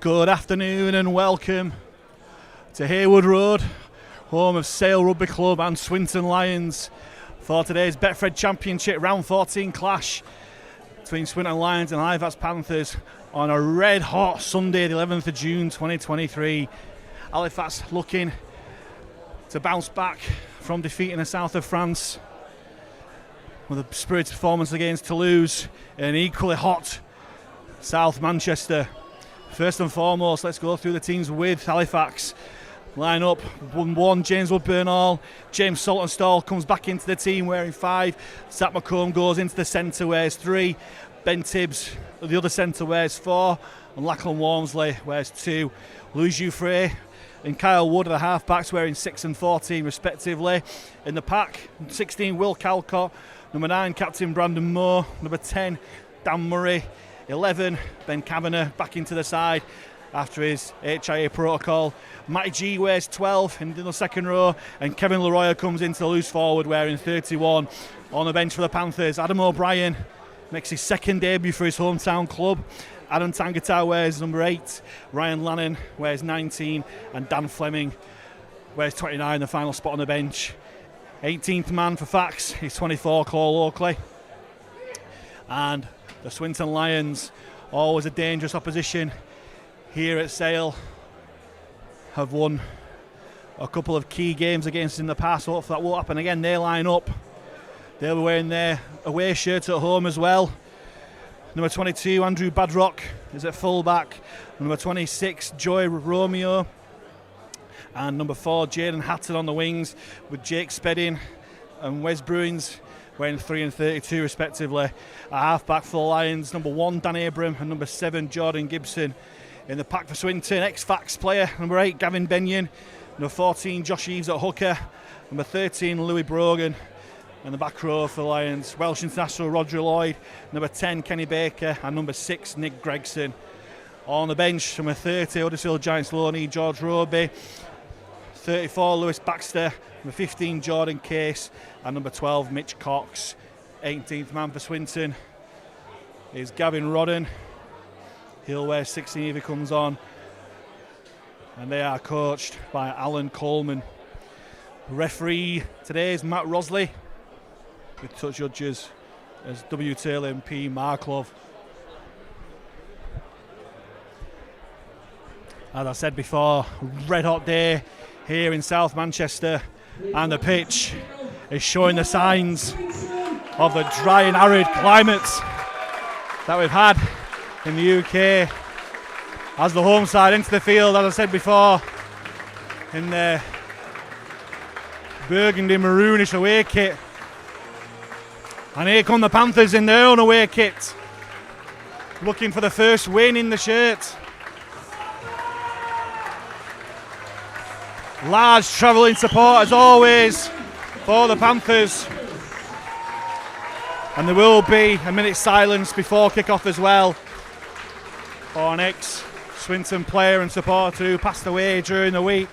Good afternoon and welcome to Heywood Road, home of Sale Rugby Club and Swinton Lions, for today's Betfred Championship round 14 clash between Swinton Lions and Halifax Panthers on a red hot Sunday, the 11th of June 2023. Halifax looking to bounce back from defeat in the south of France with a spirited performance against Toulouse in an equally hot South Manchester. First and foremost, let's go through the teams with Halifax. Line up, 1-1, James Woodburn-Hall. James Saltonstall comes back into the team wearing 5. Zach McComb goes into the centre, wears 3. Ben Tibbs, the other centre, wears 4. And Lachlan Walmsley wears 2. Louis Jouffre and Kyle Wood are the half-backs, wearing 6 and 14 respectively. In the pack, 16, Will Calcott. Number 9, Captain Brandon Moore. Number 10, Dan Murray. 11, Ben Kavanagh back into the side after his HIA protocol. Matty G wears 12 in the second row, and Kevin Leroy comes into the loose forward wearing 31. On the bench for the Panthers, Adam O'Brien makes his second debut for his hometown club. Adam Tangata wears number 8, Ryan Lannon wears 19, and Dan Fleming wears 29, the final spot on the bench. 18th man for Fax, he's 24, Cole Oakley. And the Swinton Lions, always a dangerous opposition here at Sale, have won a couple of key games against us in the past. Hopefully that won't happen again. They line up. They'll be wearing their away shirts at home as well. Number 22, Andrew Badrock, is at fullback. Number 26, Joy Romeo. And number 4, Jaden Hatton on the wings, with Jake Spedding and Wes Bruins wearing 3 and 32 respectively. A half-back for the Lions, number 1, Dan Abram, and number 7, Jordan Gibson. In the pack for Swinton, ex-Fax player, number 8, Gavin Benyon. Number 14, Josh Eves at hooker. Number 13, Louis Brogan. And the back row for the Lions, Welsh international Roger Lloyd. Number 10, Kenny Baker. And number 6, Nick Gregson. On the bench, number 30, Huddersfield Giants loanee, George Roby. 34, Lewis Baxter. Number 15, Jordan Case. And number 12, Mitch Cox. 18th man for Swinton is Gavin Rodden. He'll wear 16 if he comes on. And they are coached by Alan Coleman. Referee today is Matt Rosley, with touch judges as W. Taylor and P. Marklov. As I said before, red hot day here in South Manchester, and the pitch is showing the signs of the dry and arid climate that we've had in the UK as the home side into the field, as I said before, in the burgundy maroonish away kit. And here come the Panthers in their own away kit, looking for the first win in the shirt. Large travelling support as always for the Panthers. And there will be a minute's silence before kick-off as well for an ex-Swinton player and supporter who passed away during the week.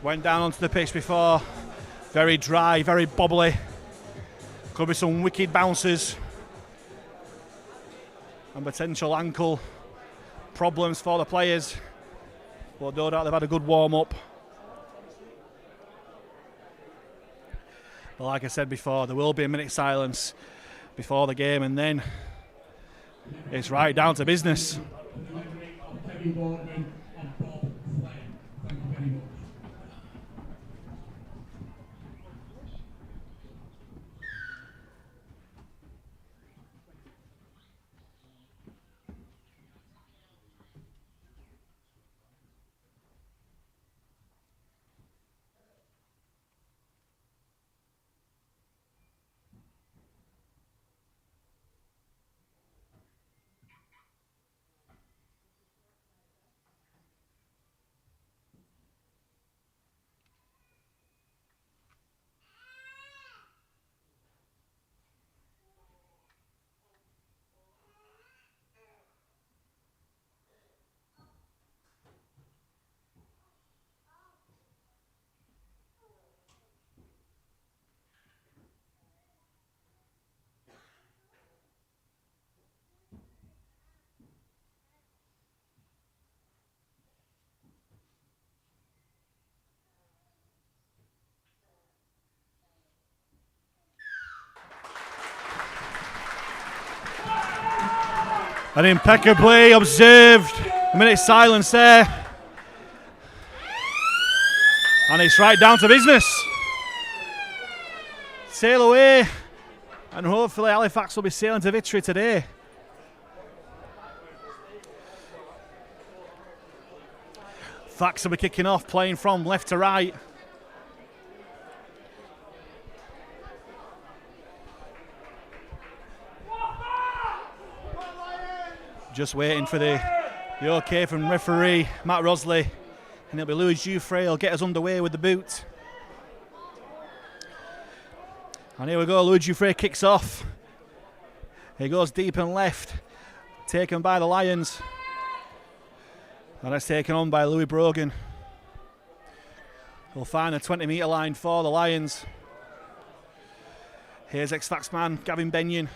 Went down onto the pitch before. Very dry, very bobbly. Could be some wicked bounces and potential ankle problems for the players. But no doubt they've had a good warm-up. But like I said before, there will be a minute's silence before the game, and then it's right down to business. And impeccably observed. A minute's silence there. And it's right down to business. Sail away. And hopefully Halifax will be sailing to victory today. Fax will be kicking off, playing from left to right. Just waiting for the OK from referee Matt Rosley. And it'll be Louis Jouffre. He'll get us underway with the boot. And here we go, Louis Jouffre kicks off. He goes deep and left, taken by the Lions. And it's taken on by Louis Brogan. He'll find the 20-metre line for the Lions. Here's ex-Fax man Gavin Benyon.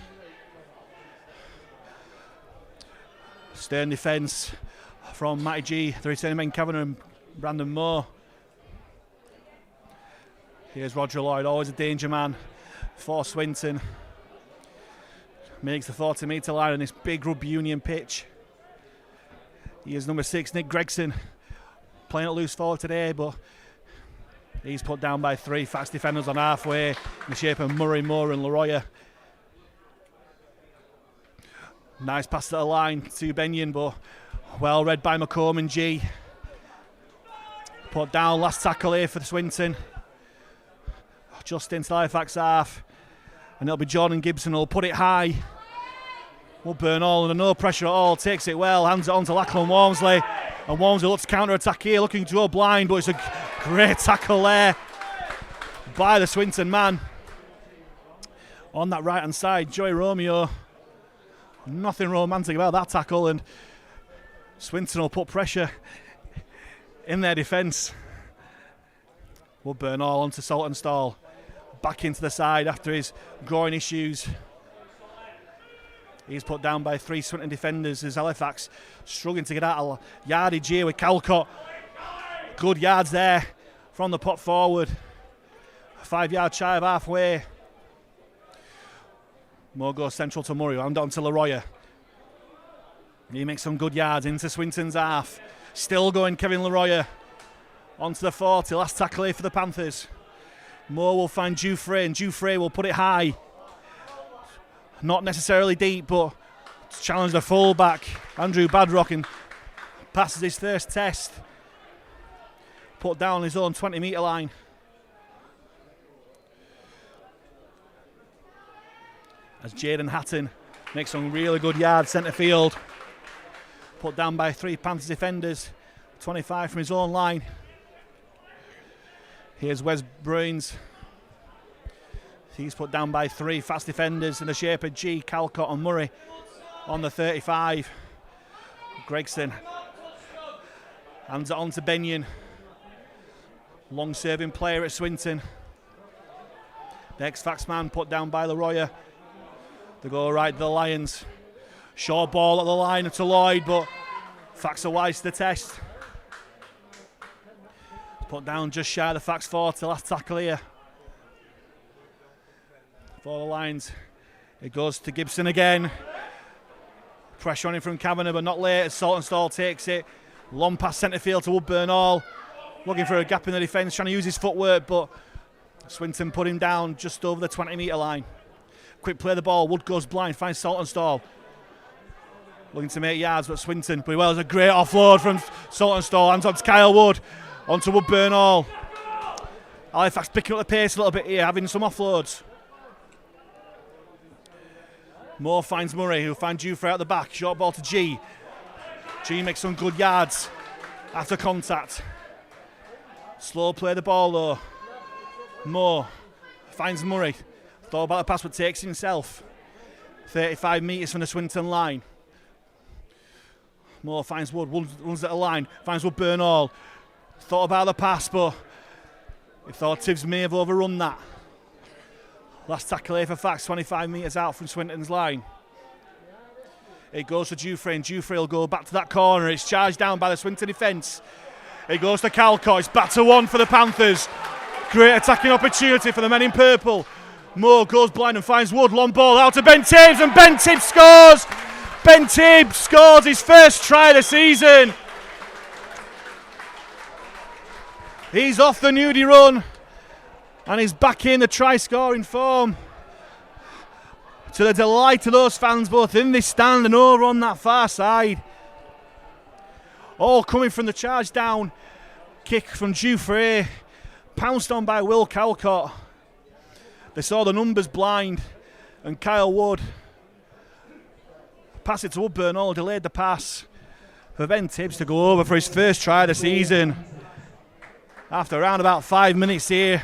Stern defence from Matty G, the returning men Kevin and Brandon Moore. Here's Roger Lloyd, always a danger man for Swinton. Makes the 40-metre line on this big rugby union pitch. Here's number 6, Nick Gregson, playing at loose forward today, but he's put down by 3 fast defenders on halfway in the shape of Murray, Moore and Leroy. Nice pass to the line to Benyon, but well read by McComb and G. Put down, last tackle here for the Swinton. Just into Halifax half. And it'll be Jordan Gibson who'll put it high. Woodburn all under no pressure at all, takes it well, hands it on to Lachlan Walmsley. And Walmsley looks to counter-attack here, looking to go blind, but it's a great tackle there by the Swinton man. On that right-hand side, Joey Romeo. Nothing romantic about that tackle, and Swinton will put pressure in their defence. Woodburn all onto Saltonstall. Back into the side after his groin issues. He's put down by 3 Swinton defenders as Halifax struggling to get out of yardage here with Calcott. Good yards there from the pot forward. 5 yard shy of halfway. More goes central to Murray, and on to Leroy. He makes some good yards into Swinton's half. Still going Kevin Leroy. Onto the 40, last tackle here for the Panthers. Moore will find Jouffre, and Jouffre will put it high. Not necessarily deep, but challenge the fullback, Andrew Badrock, and passes his first test. Put down his own 20-metre line. As Jaden Hatton makes some really good yards centre field. Put down by 3 Panthers defenders, 25 from his own line. Here's Wes Bruins. He's put down by 3 fast defenders in the shape of G, Calcott and Murray on the 35. Gregson hands it on to Benyon. Long serving player at Swinton. The ex-Fax man put down by Leroy. They go right to the Lions. Short ball at the line to Lloyd, but Fax are wise to the test. Put down just shy of the Fax 40, last tackle here. For the Lions, it goes to Gibson again. Pressure on him from Kavanagh, but not late as Saltonstall takes it. Long pass centre field to Woodburn all. Looking for a gap in the defence, trying to use his footwork, but Swinton put him down just over the 20-metre line. Quick play of the ball, Wood goes blind, finds Saltonstall. Looking to make yards, but Swinton, pretty well, as a great offload from Saltonstall. Hands on to Kyle Wood, onto Woodburn all. Halifax picking up the pace a little bit here, having some offloads. Moore finds Murray, who finds Jouffre out the back. Short ball to G. G makes some good yards after contact. Slow play the ball though. Moore finds Murray. Thought about the pass, but takes it himself. 35 metres from the Swinton line. Moore finds Wood, runs at the line, finds Woodburn all. Thought about the pass, but he thought Tibbs may have overrun that. Last tackle here for Fax, 25 metres out from Swinton's line. It goes to Jouffre, and Jouffre will go back to that corner. It's charged down by the Swinton defence. It goes to Calcott. It's back to 1 for the Panthers. Great attacking opportunity for the men in purple. Moore goes blind and finds Wood. Long ball out to Ben Tibbs, and Ben Tibbs scores. Ben Tibbs scores his first try of the season. He's off the nudie run and he's back in the try-scoring form. To the delight of those fans both in this stand and over on that far side. All coming from the charge down. Kick from Dufresne. Pounced on by Will Calcott. They saw the numbers blind and Kyle Wood pass it to Woodburn. All delayed the pass for Ben Tibbs to go over for his first try of the season. After around about 5 minutes here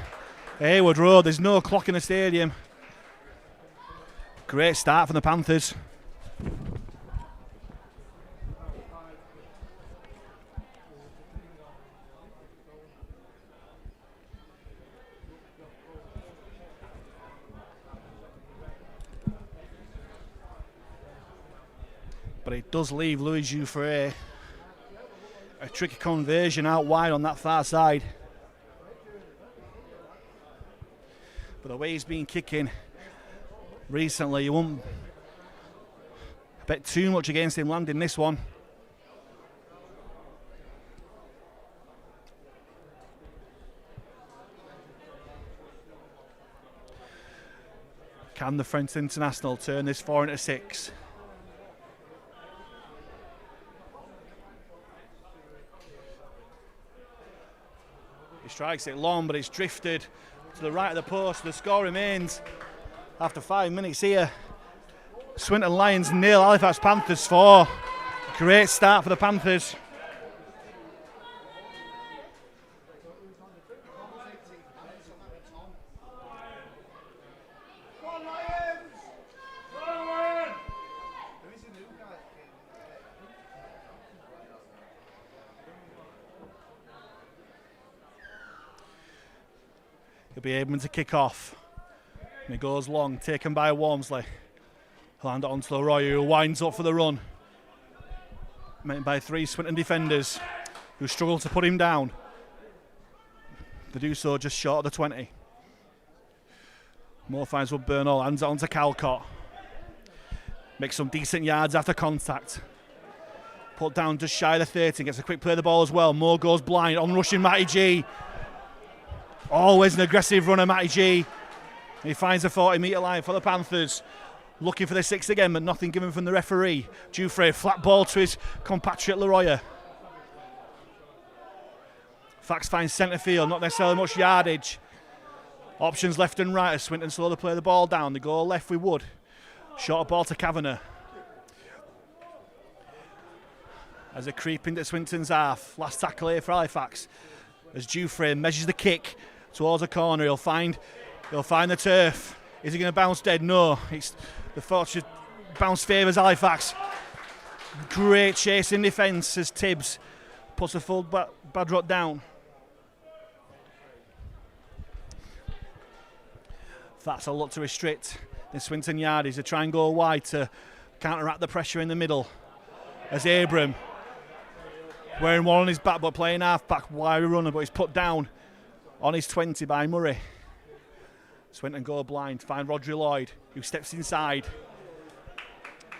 at Heywood Road, there's no clock in the stadium. Great start from the Panthers. But it does leave Louis Dufresne a tricky conversion out wide on that far side. But the way he's been kicking recently, you won't bet too much against him landing this one. Can the French international turn this 4 into 6? He strikes it long, but it's drifted to the right of the post. The score remains after 5 minutes here. Swinton Lions 0, Halifax Panthers 4. Great start for the Panthers. He'll be able to kick off. And it goes long, taken by Walmsley. He'll hand it on to Leroy, who winds up for the run. Met by 3 Swinton defenders who struggle to put him down. They do so just short of the 20. Moore finds Woodburn, all hands it on to Calcott. Makes some decent yards after contact. Put down just shy of the 30, gets a quick play of the ball as well. Moore goes blind, on rushing Matty G. Always an aggressive runner, Matty G. He finds the 40-metre line for the Panthers. Looking for the 6 again, but nothing given from the referee. Dufresne, flat ball to his compatriot Leroy. Fax finds centre field, not necessarily much yardage. Options left and right as Swinton slowly play the ball down. They go left with Wood. Short ball to Kavanagh. As they creep into Swinton's half. Last tackle here for Halifax. As Dufresne measures the kick towards the corner, he'll find the turf. Is he going to bounce dead? No. It's the fortunate bounce favours Halifax. Great chase in defence as Tibbs puts a full Badrock down. That's a lot to restrict in Swinton Yardies. They try and go wide to counteract the pressure in the middle. As Abram, wearing one on his back but playing half-back, wide runner, but he's put down on his 20 by Murray. Swinton go blind, find Rodri Lloyd, who steps inside.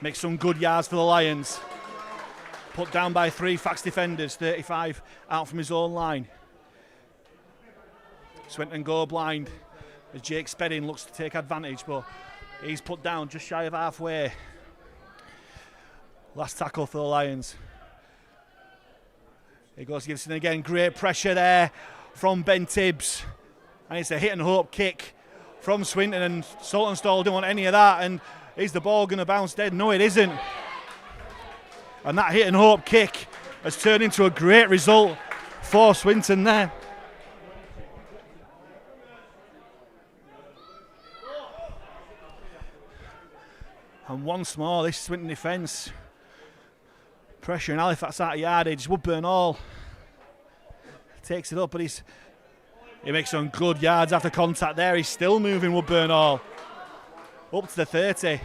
Makes some good yards for the Lions. Put down by 3 Fax defenders, 35 out from his own line. Swinton go blind as Jake Spedding looks to take advantage, but he's put down just shy of halfway. Last tackle for the Lions. He goes Gibson again, great pressure there from Ben Tibbs. And it's a hit and hope kick from Swinton, and Saltonstall don't want any of that. And is the ball going to bounce dead? No, it isn't. And that hit and hope kick has turned into a great result for Swinton there. And once more, this Swinton defence pressuring Halifax out of yardage. Woodburn all takes it up, but he makes some good yards after contact there. He's still moving Woodburn all up to the 30.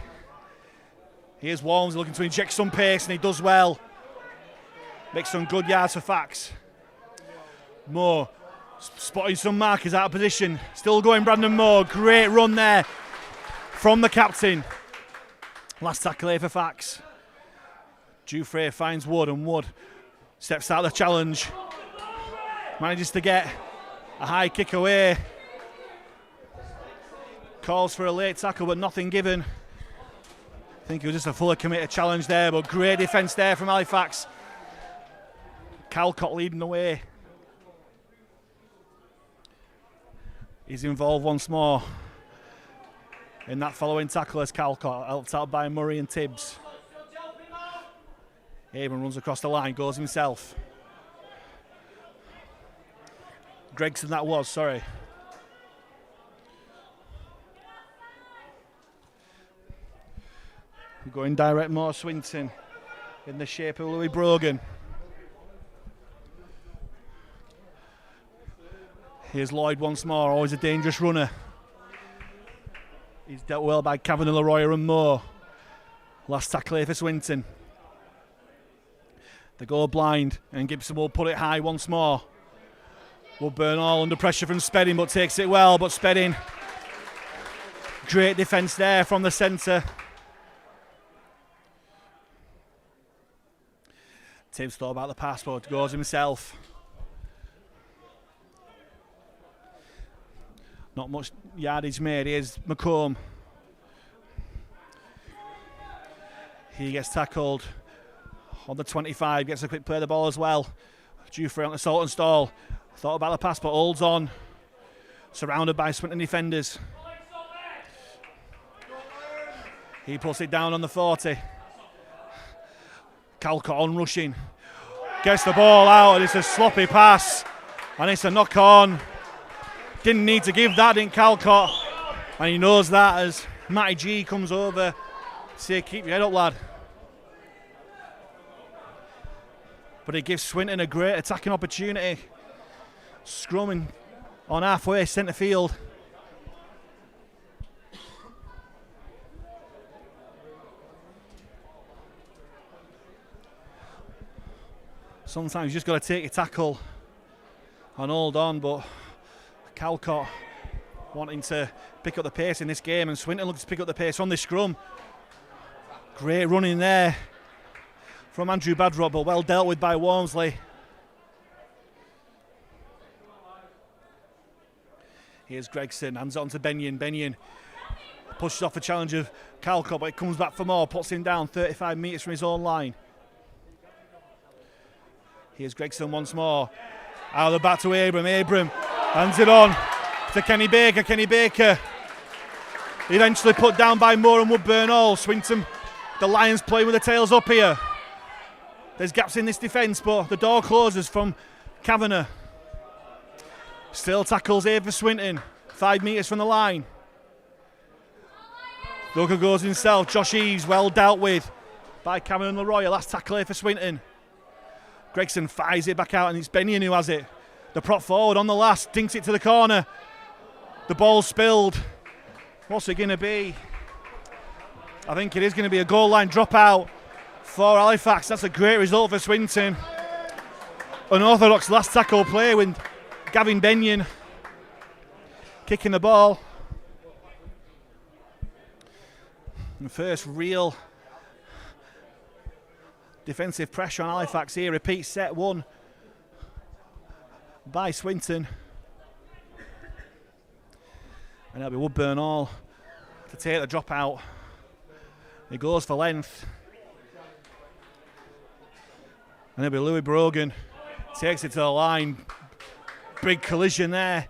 Here's Walms looking to inject some pace, and he does well. Makes some good yards for Fax. Moore spotting some markers out of position. Still going Brandon Moore. Great run there from the captain. Last tackle here for Fax. Dufresne finds Wood, and Wood steps out of the challenge. Manages to get a high kick away. Calls for a late tackle, but nothing given. I think it was just a fully committed challenge there, but great defence there from Halifax. Calcott leading the way. He's involved once more in that following tackle as Calcott, helped out by Murray and Tibbs. Abram runs across the line, goes himself. Gregson that was, sorry. Going direct more Swinton in the shape of Louis Brogan. Here's Lloyd once more, always a dangerous runner. He's dealt well by Kavanagh, Leroy and Moore. Last tackle here for Swinton. They go blind and Gibson will put it high once more. Woodburn all under pressure from Spedding, but takes it well, but Spedding. Great defence there from the centre. Tibbs thought about the pass, but goes himself. Not much yardage made. Here's McComb. He gets tackled on the 25, gets a quick play of the ball as well. Dufresne on the salt and stall. Thought about the pass, but holds on. Surrounded by Swinton defenders. He puts it down on the 40. Calcott on rushing. Gets the ball out, and it's a sloppy pass. And it's a knock on. Didn't need to give that, didn't Calcott. And he knows that as Matty G comes over. Say, keep your head up, lad. But it gives Swinton a great attacking opportunity. Scrumming on halfway centre field. Sometimes you just got to take your tackle and hold on, but Calcott wanting to pick up the pace in this game, and Swinton looks to pick up the pace on this scrum. Great running there from Andrew Badrock, but well dealt with by Walmsley. Here's Gregson, hands on to Benyon. Benyon pushes off the challenge of Calcott, but it comes back for more, puts him down 35 metres from his own line. Here's Gregson once more. Out of the back to Abram. Abram hands it on to Kenny Baker. Kenny Baker eventually put down by Moore and Woodburn all. Swinton, the Lions playing with the tails up here. There's gaps in this defence, but the door closes from Kavanagh. Still tackles here for Swinton. 5 metres from the line. Duggar goes himself. Josh Eves well dealt with by Cameron and Leroy. Last tackle here for Swinton. Gregson fires it back out, and it's Benyon who has it. The prop forward on the last, dinks it to the corner. The ball spilled. What's it going to be? I think it is going to be a goal line dropout for Halifax. That's a great result for Swinton. Unorthodox last tackle play with Gavin Benyon kicking the ball. The first real defensive pressure on Halifax here. Repeat set one by Swinton. And it'll be Woodburn all to take the drop out. He goes for length. And it'll be Louis Brogan. Takes it to the line. Big collision there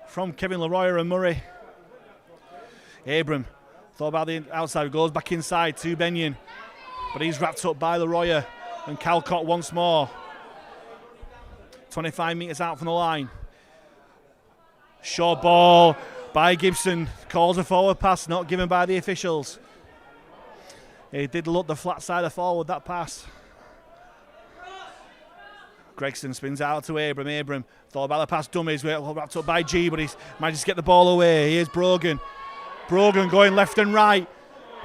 from Kevin Leroy and Murray. Abram thought about the outside, goes back inside to Benyon. But he's wrapped up by Leroy and Calcott once more. 25 metres out from the line. Short ball by Gibson. Calls a forward pass, not given by the officials. He did look the flat side of forward, that pass. Gregson spins out to Abram. Abram thought about the pass, dummies, wrapped up by G, but he's managed to get the ball away. Here's Brogan. Brogan going left and right.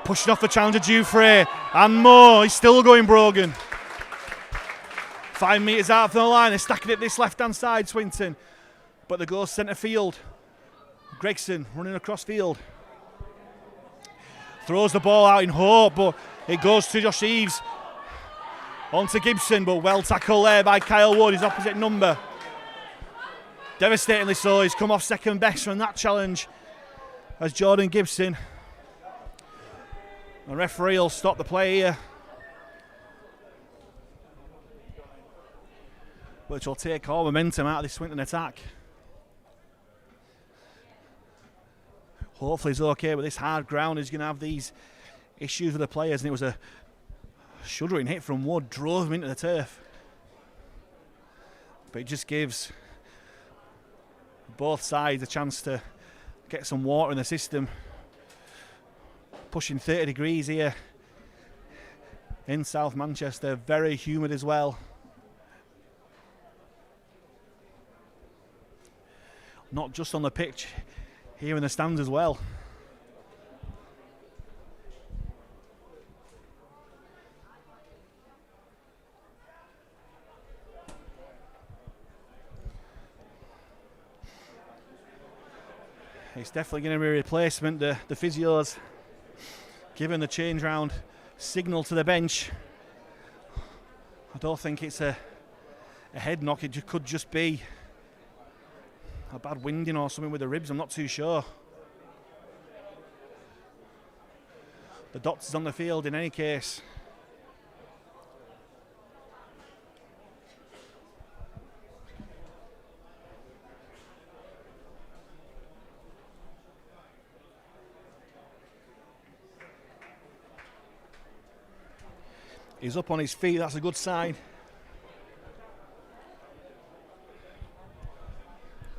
Pushing off the challenger Dufresne. And more. He's still going Brogan. 5 metres out from the line. They're stacking it this left-hand side, Swinton. But they go centre field. Gregson running across field. Throws the ball out in hope, but it goes to Josh Eves. On to Gibson, but well tackled there by Kyle Wood, his opposite number. Devastatingly so, he's come off second best from that challenge as Jordan Gibson. The referee will stop the play here, which will take all momentum out of this Swinton attack. Hopefully he's okay, but this hard ground is going to have these issues with the players, and it was a shuddering hit from Wood, drove him into the turf. But it just gives both sides a chance to get some water in the system. Pushing 30 degrees here in South Manchester, very humid as well. Not just on the pitch, here in the stands as well. It's definitely going to be a replacement. The physios giving the change round signal to the bench. I don't think it's a head knock, it could just be a bad winding or something with the ribs, I'm not too sure. The doctor's on the field in any case. He's up on his feet, that's a good sign.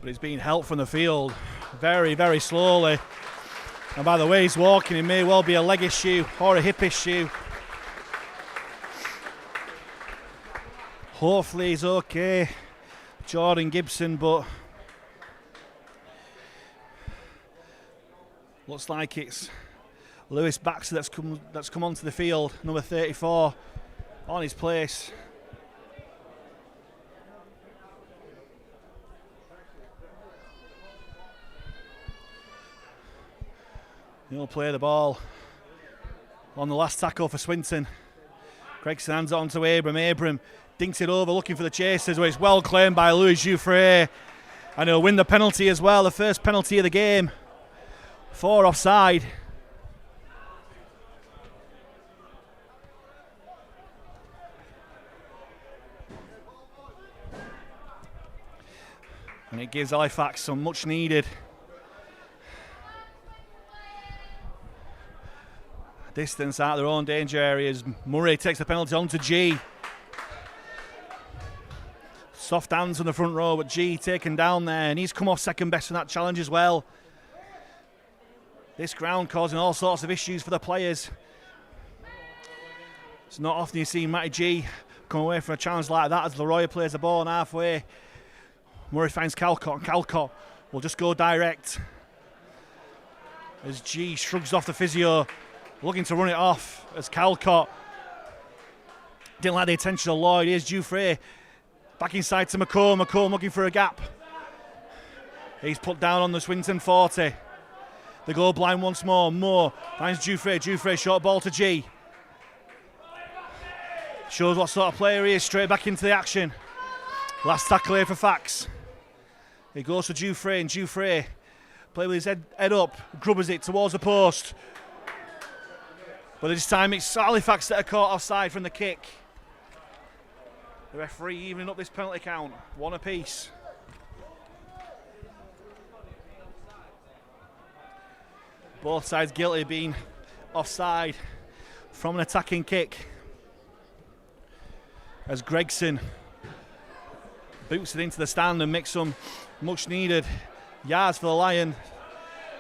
But he's being helped from the field very, very slowly. And by the way he's walking, it may well be a leg issue or a hip issue. Hopefully he's okay, Jordan Gibson, but looks like it's Lewis Baxter that's come onto the field, number 34, on his place. He'll play the ball on the last tackle for Swinton. Gregson hands it on to Abram. Abram dinks it over, looking for the chasers, where it's well claimed by Louis Jouffre. And he'll win the penalty as well, the first penalty of the game. 4 offside. And it gives Halifax some much needed distance out of their own danger areas. Murray takes the penalty on to G. Soft hands from the front row, but G taken down there, and he's come off second best from that challenge as well. This ground causing all sorts of issues for the players. It's not often you see Matty G come away from a challenge like that as Leroy plays the ball on halfway. Murray finds Calcott, and Calcott will just go direct as G shrugs off the physio, looking to run it off as Calcott didn't like the attention of Lloyd. Here's Jouffre back inside to McComb. McComb looking for a gap. He's put down on the Swinton 40. They go blind once more. Moore finds Jouffre. Jouffre short ball to G. Shows what sort of player he is, straight back into the action. Last tackle here for Fax. He goes for Jouffre, and Jouffre play with his head up, grubbers it towards the post. But this time it's Halifax that are caught offside from the kick. The referee evening up this penalty count, 1 apiece. Both sides guilty of being offside from an attacking kick. As Gregson boots it into the stand and makes some much needed yards for the Lion.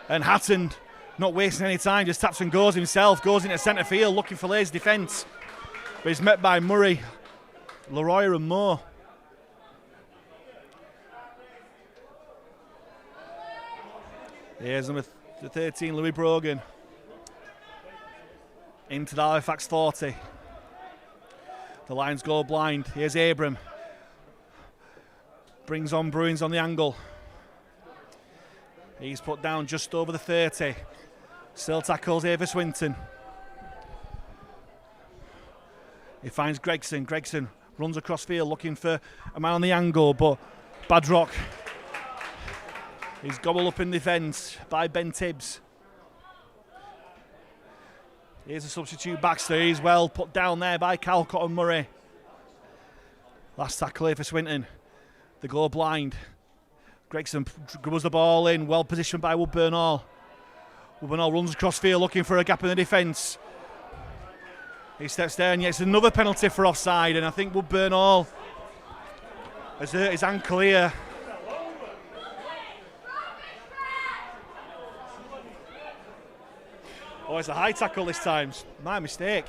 And Hatton, not wasting any time, just taps and goes himself, goes into centre field looking for lazy defence. But he's met by Murray, Leroy and Moore. Here's number 13, Louis Brogan. Into the Halifax 40. The Lions go blind. Here's Abram. Brings on Bruins on the angle. He's put down just over the 30. Still tackles here for Swinton. He finds Gregson. Gregson runs across field looking for a man on the angle, but Badrock is gobbled up in defence by Ben Tibbs. Here's a substitute Baxter. He's well put down there by Calcott and Murray. Last tackle here for Swinton. They go blind. Gregson dribbles the ball in, well positioned by Woodburn Hall. Woodburn Hall runs across field looking for a gap in the defence. He steps there and gets another penalty for offside, and I think Woodburn Hall has hurt his ankle here. Oh, it's a high tackle this time. My mistake.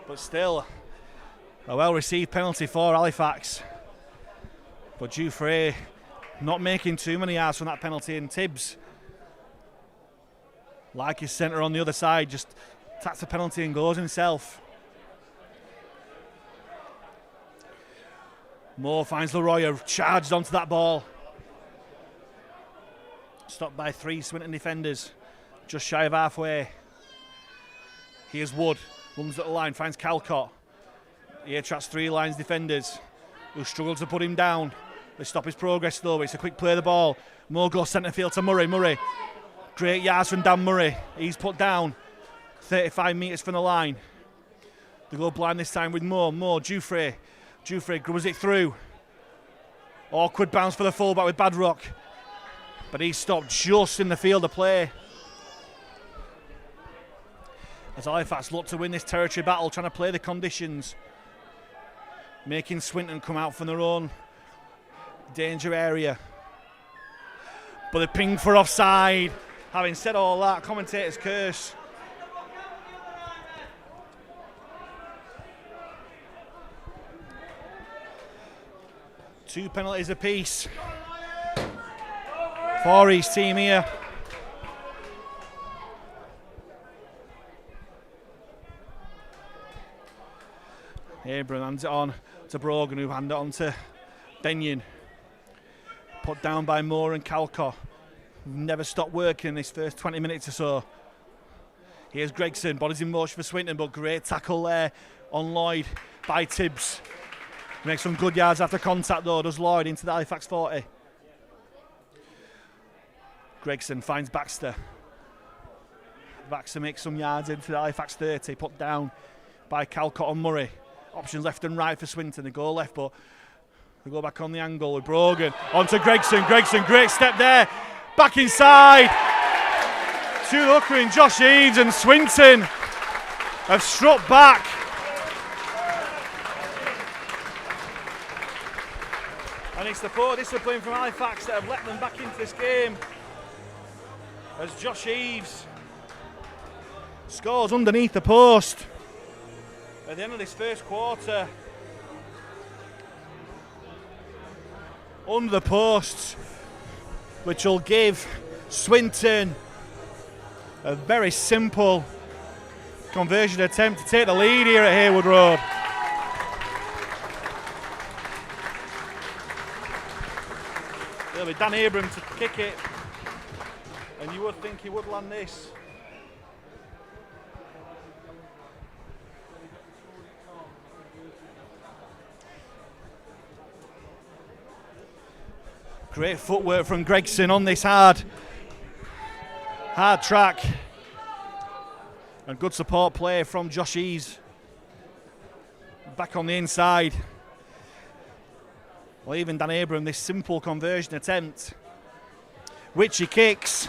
But still, a well-received penalty for Halifax. But Dufresne not making too many yards from that penalty, and Tibbs, like his centre on the other side, just tacks the penalty and goes himself. Moore finds Leroy, charged onto that ball. Stopped by 3 Swinton defenders, just shy of halfway. Here's Wood, runs at the line, finds Calcott. He attracts 3 Lions defenders who struggle to put him down. They stop his progress though. It's a quick play of the ball. Moore goes centre field to Murray. Murray, great yards from Dan Murray. He's put down 35 metres from the line. They go blind this time with Moore. Moore, Dufresne grubs it through. Awkward bounce for the fullback with Badrock, but he's stopped just in the field of play. As Halifax look to win this territory battle, trying to play the conditions, making Swinton come out from their own danger area. But they ping for offside. Having said all that, commentators curse. Two penalties apiece for his team here. Abram hands it on to Brogan, who hand it on to Benyon. Put down by Moore and Calcott. Never stopped working in this first 20 minutes or so. Here's Gregson, bodies in motion for Swinton, but great tackle there on Lloyd by Tibbs. Makes some good yards after contact though, does Lloyd into the Halifax 40. Gregson finds Baxter. Baxter makes some yards into the Halifax 30, put down by Calcott and Murray. Options left and right for Swinton. They go left, but they go back on the angle with Brogan. On to Gregson. Gregson, great step there. Back inside. To the hooker in Josh Eaves, and Swinton have struck back. And it's the poor discipline from Halifax that have let them back into this game, as Josh Eaves scores underneath the post at the end of this first quarter. Under the post, which will give Swinton a very simple conversion attempt to take the lead here at Heywood Road. It'll be Dan Abram to kick it, and you would think he would land this. Great footwork from Gregson on this hard track, and good support play from Josh Eaves. Back on the inside. Well, even Dan Abram, this simple conversion attempt, which he kicks.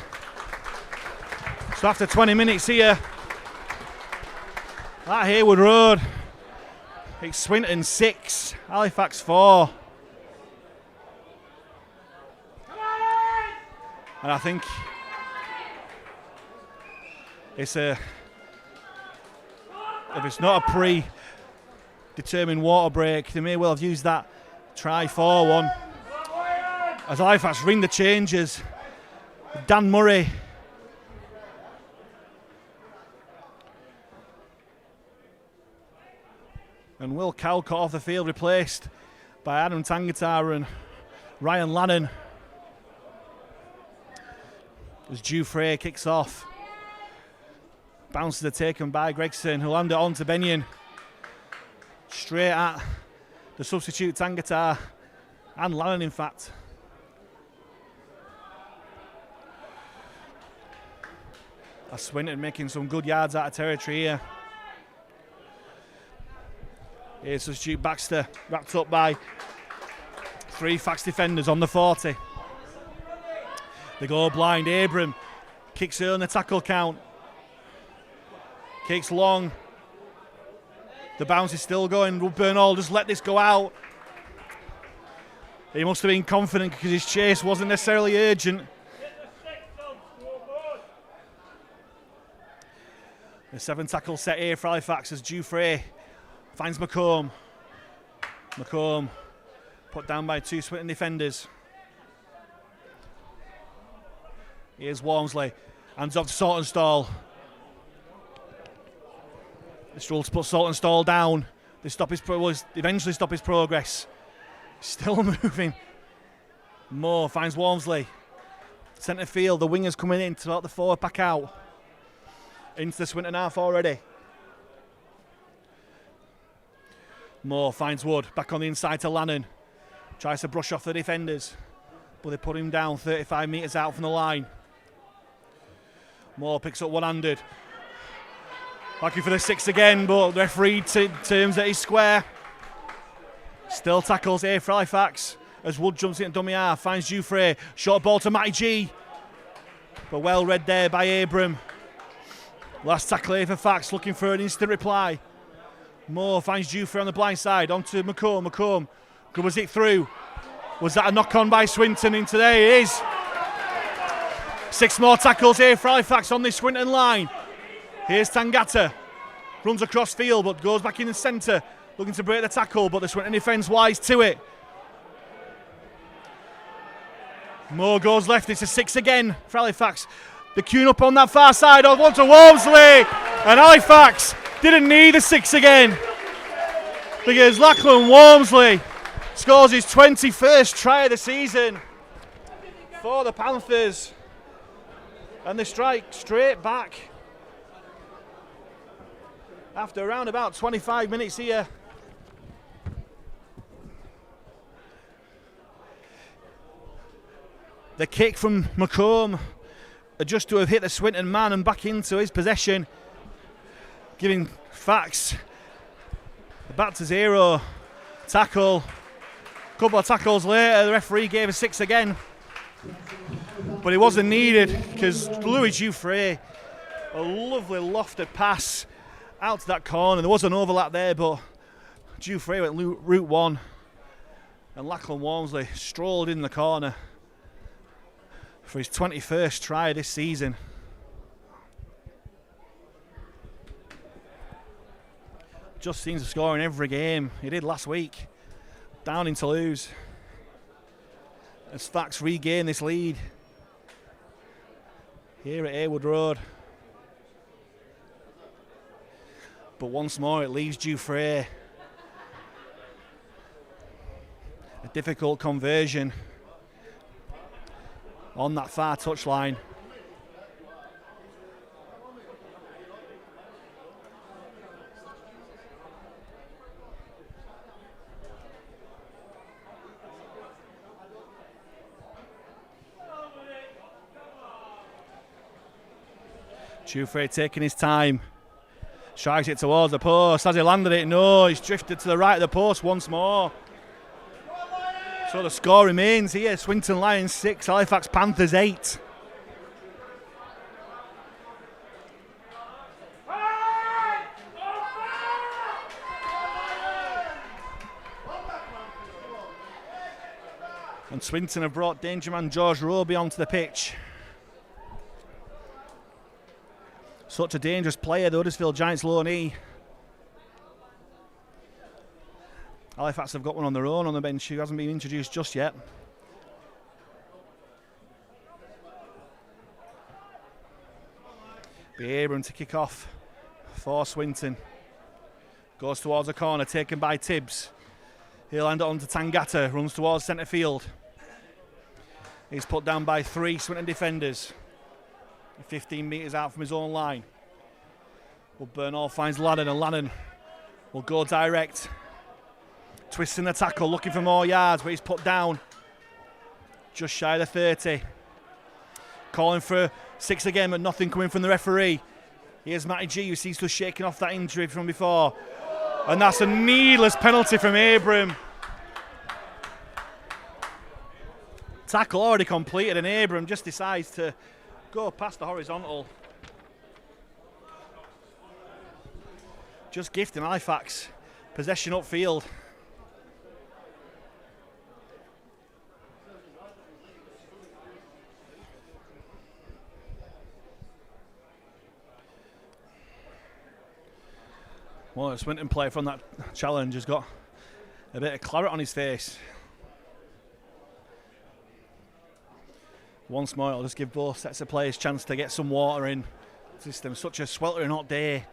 So after 20 minutes here at Heywood Road, it's Swinton 6, Halifax 4. And I think if it's not a predetermined water break, they may well have used that try for one. As Halifax ring the changes, Dan Murray and Will Calcott off the field, replaced by Adam Tangatara and Ryan Lannon. As Dufresne kicks off. Bounces are taken by Gregson, who'll hand it on to Benyon. Straight at the substitute Tangata and Lannon, in fact. That's Swinton making some good yards out of territory here. Here's substitute Baxter, wrapped up by 3 Fax defenders on the 40. They go blind. Abram kicks early in the tackle count. Kicks long. The bounce is still going. Bernal just let this go out. He must have been confident because his chase wasn't necessarily urgent. The 7 tackle set here for Halifax as Dufresne finds McComb. McComb put down by 2 Swinton defenders. Here's Walmsley. Hands off to Saltonstall. They struggle to put Saltonstall down. They eventually stop his progress. Still moving. Moore finds Walmsley. Centre field, the wingers coming in to sort the forward pack out. Into the Swinton half already. Moore finds Wood. Back on the inside to Lannon. Tries to brush off the defenders, but they put him down 35 metres out from the line. Moore picks up one-handed. Lucky for the 6 again, but the referee terms that he's square. Still tackles here for Halifax as Wood jumps into dummy half, finds Dufresne. Short ball to Matty G, but well read there by Abram. Last tackle here for Fax, looking for an instant reply. Moore finds Dufresne on the blind side, onto McComb. McComb grubbers it through. Was that a knock-on by Swinton into there? It is. 6 more tackles here for Halifax on this Swinton line. Here's Tangata. Runs across field but goes back in the centre. Looking to break the tackle, but the Swinton defence wise to it. Moore goes left. It's a 6 again for Halifax. The queuing up on that far side. On to Walmsley. And Halifax didn't need a 6 again, because Lachlan Walmsley scores his 21st try of the season for the Panthers. And they strike straight back after around about 25 minutes here. The kick from McComb, just to have hit the Swinton man and back into his possession, giving Fax back to 0. Tackle. A couple of tackles later, the referee gave a 6 again. But it wasn't needed because Louis Dufresne, a lovely lofted pass out to that corner. There was an overlap there, but Dufresne went route 1. And Lachlan Walmsley strolled in the corner for his 21st try this season. Just seems to score in every game. He did last week, down in Toulouse. As Fax regain this lead here at Heywood Road. But once more it leaves Dufresne. A difficult conversion on that far touchline. Dufresne taking his time. Strikes it towards the post. Has he landed it? No, he's drifted to the right of the post once more. So the score remains here. Swinton Lions 6, Halifax Panthers 8. And Swinton have brought danger man George Roby onto the pitch. Such a dangerous player, the Huddersfield Giants loanee. Halifax have got one on their own on the bench who hasn't been introduced just yet. Be Abram to kick off for Swinton. Goes towards the corner, taken by Tibbs. He'll hand it on to Tangata, runs towards centre field. He's put down by 3 Swinton defenders. 15 metres out from his own line. Well, Bernal finds Lannon, and Lannon will go direct. Twisting the tackle, looking for more yards, but he's put down. Just shy of the 30. Calling for 6 again, but nothing coming from the referee. Here's Matty G, who seems to have shaken off that injury from before. And that's a needless penalty from Abram. Tackle already completed, and Abram just decides to go past the horizontal. Just gifting Halifax possession upfield. Well, the Swinton player from that challenge has got a bit of claret on his face. Once more, it'll just give both sets of players a chance to get some water in the system. Such a sweltering hot day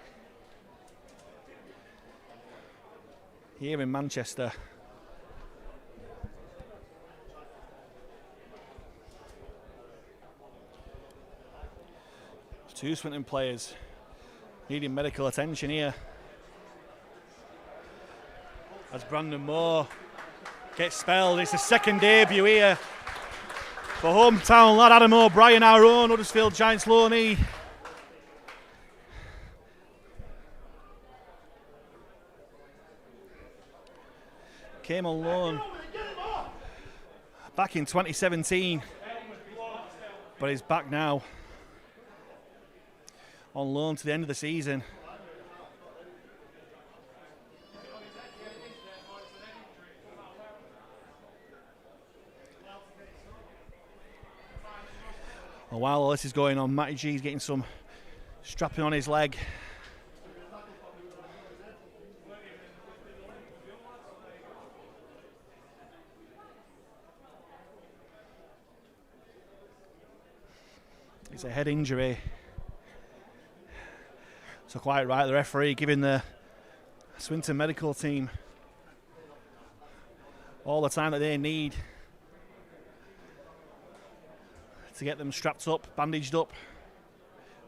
here in Manchester. Two Swinton players needing medical attention here, as Brandon Moore gets spelled. It's a second debut here for hometown lad Adam O'Brien, our own Huddersfield Giants loanee. Came on loan back in 2017, but he's back now on loan to the end of the season. And while all this is going on, Matty G's getting some strapping on his leg. It's a head injury. So quite right, the referee giving the Swinton medical team all the time that they need to get them strapped up, bandaged up,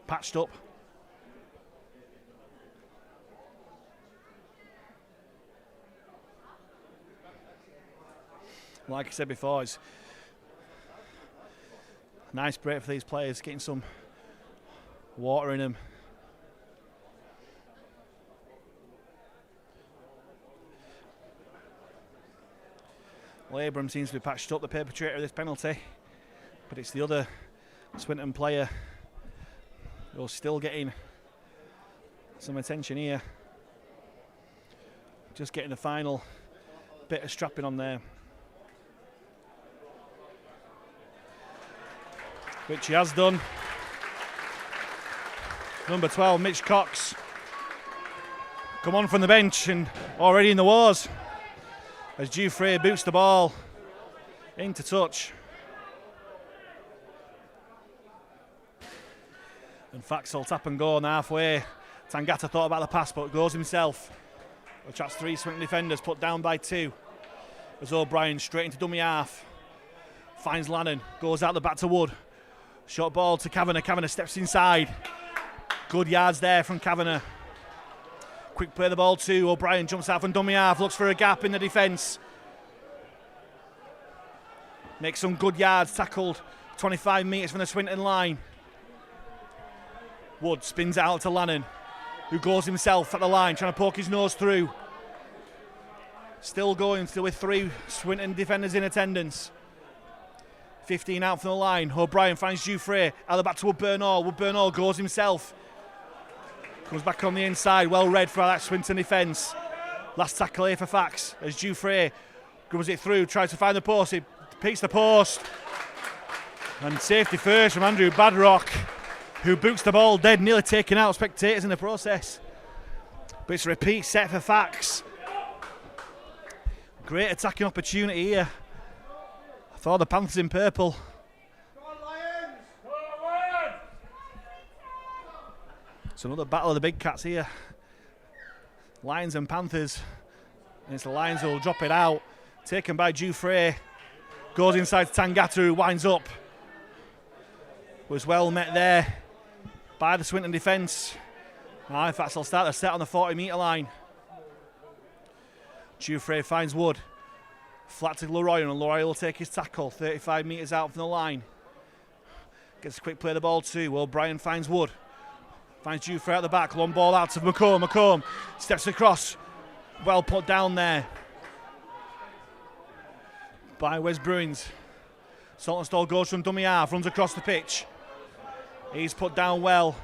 patched up. Like I said before, it's a nice break for these players, getting some water in them. Well, Abram seems to be patched up, the perpetrator of this penalty. But it's the other Swinton player who's still getting some attention here. Just getting the final bit of strapping on there, which he has done. Number 12, Mitch Cox, come on from the bench and already in the wars as Dufresne boots the ball into touch. And Fax will tap and go on halfway. Tangata thought about the pass, but goes himself. Attracts 3 Swinton defenders, put down by 2. As O'Brien straight into dummy half. Finds Lannon, goes out the back to Wood. Short ball to Kavanagh. Kavanagh steps inside. Good yards there from Kavanagh. Quick play the ball to O'Brien, jumps out from dummy half, looks for a gap in the defence. Makes some good yards, tackled 25 metres from the Swinton line. Wood spins out to Lannon, who goes himself at the line, trying to poke his nose through. Still going, still with 3 Swinton defenders in attendance. 15 out from the line. O'Brien finds Dufresne, out the back to Wood Bernal. Wood Bernal goes himself. Comes back on the inside, well read for that Swinton defence. Last tackle here for Fax, as Dufresne grubs it through, tries to find the post, it peaks the post. And safety first from Andrew Badrock, who boots the ball dead, nearly taking out spectators in the process. But it's a repeat set for Fax. Great attacking opportunity here for the Panthers in purple. It's another battle of the big cats here. Lions and Panthers. And it's the Lions who will drop it out. Taken by Dufresne. Goes inside to Tangata, who winds up. Was well met there by the Swinton defence. Halifax will start the set on the 40-metre line. Jouffre finds Wood. Flat to Leroy, and Leroy will take his tackle 35 metres out from the line. Gets a quick play of the ball too. O'Brien finds Wood. Finds Jouffre at the back. Long ball out to McComb. McComb steps across. Well put down there by Wes Bruins. Saltonstall goes from dummy half, runs across the pitch. He's put down well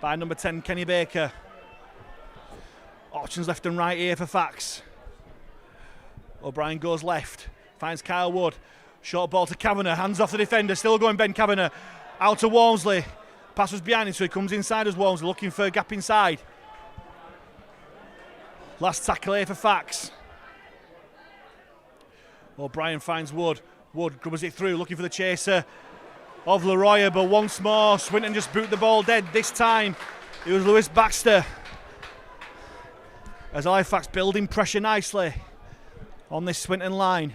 by number 10, Kenny Baker. Options left and right here for Fax. O'Brien goes left, finds Kyle Wood. Short ball to Kavanagh, hands off the defender, still going Ben Kavanagh. Out to Walmsley. Pass was behind him, so he comes inside as Walmsley, looking for a gap inside. Last tackle here for Fax. O'Brien finds Wood. Wood grubbers it through, looking for the chaser of Leroy, but once more, Swinton just boot the ball dead. This time, it was Lewis Baxter. As Halifax building pressure nicely on this Swinton line.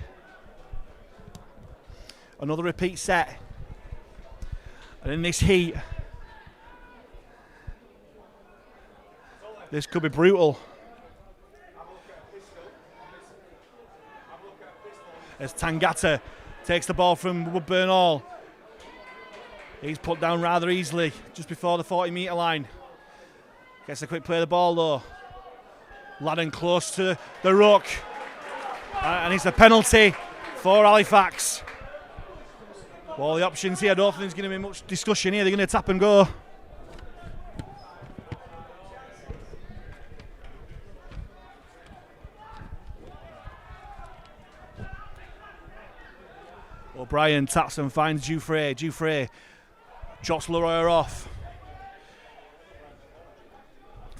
Another repeat set. And in this heat, this could be brutal. As Tangata takes the ball from Woodburn Hall. He's put down rather easily just before the 40-metre line. Gets a quick play of the ball though. Ladden close to the ruck. And it's a penalty for Halifax. All the options here, I don't think there's going to be much discussion here. They're going to tap and go. O'Brien taps and finds Jouffre. Jouffre drops Leroy off.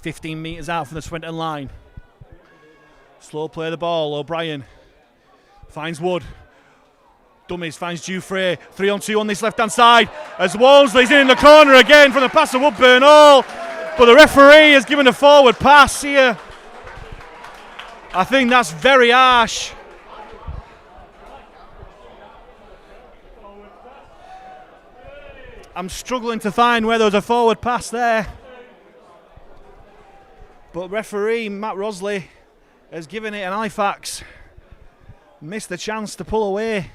15 metres out from the Swinton line. Slow play of the ball. O'Brien finds Wood. Dummies finds Jouffre. 3-on-2 on this left-hand side. As Walmsley's in the corner again from the pass of Woodburn Hall. But the referee has given a forward pass here. I think that's very harsh. I'm struggling to find where there was a forward pass there. But referee Matt Rosley has given it, and Halifax missed the chance to pull away.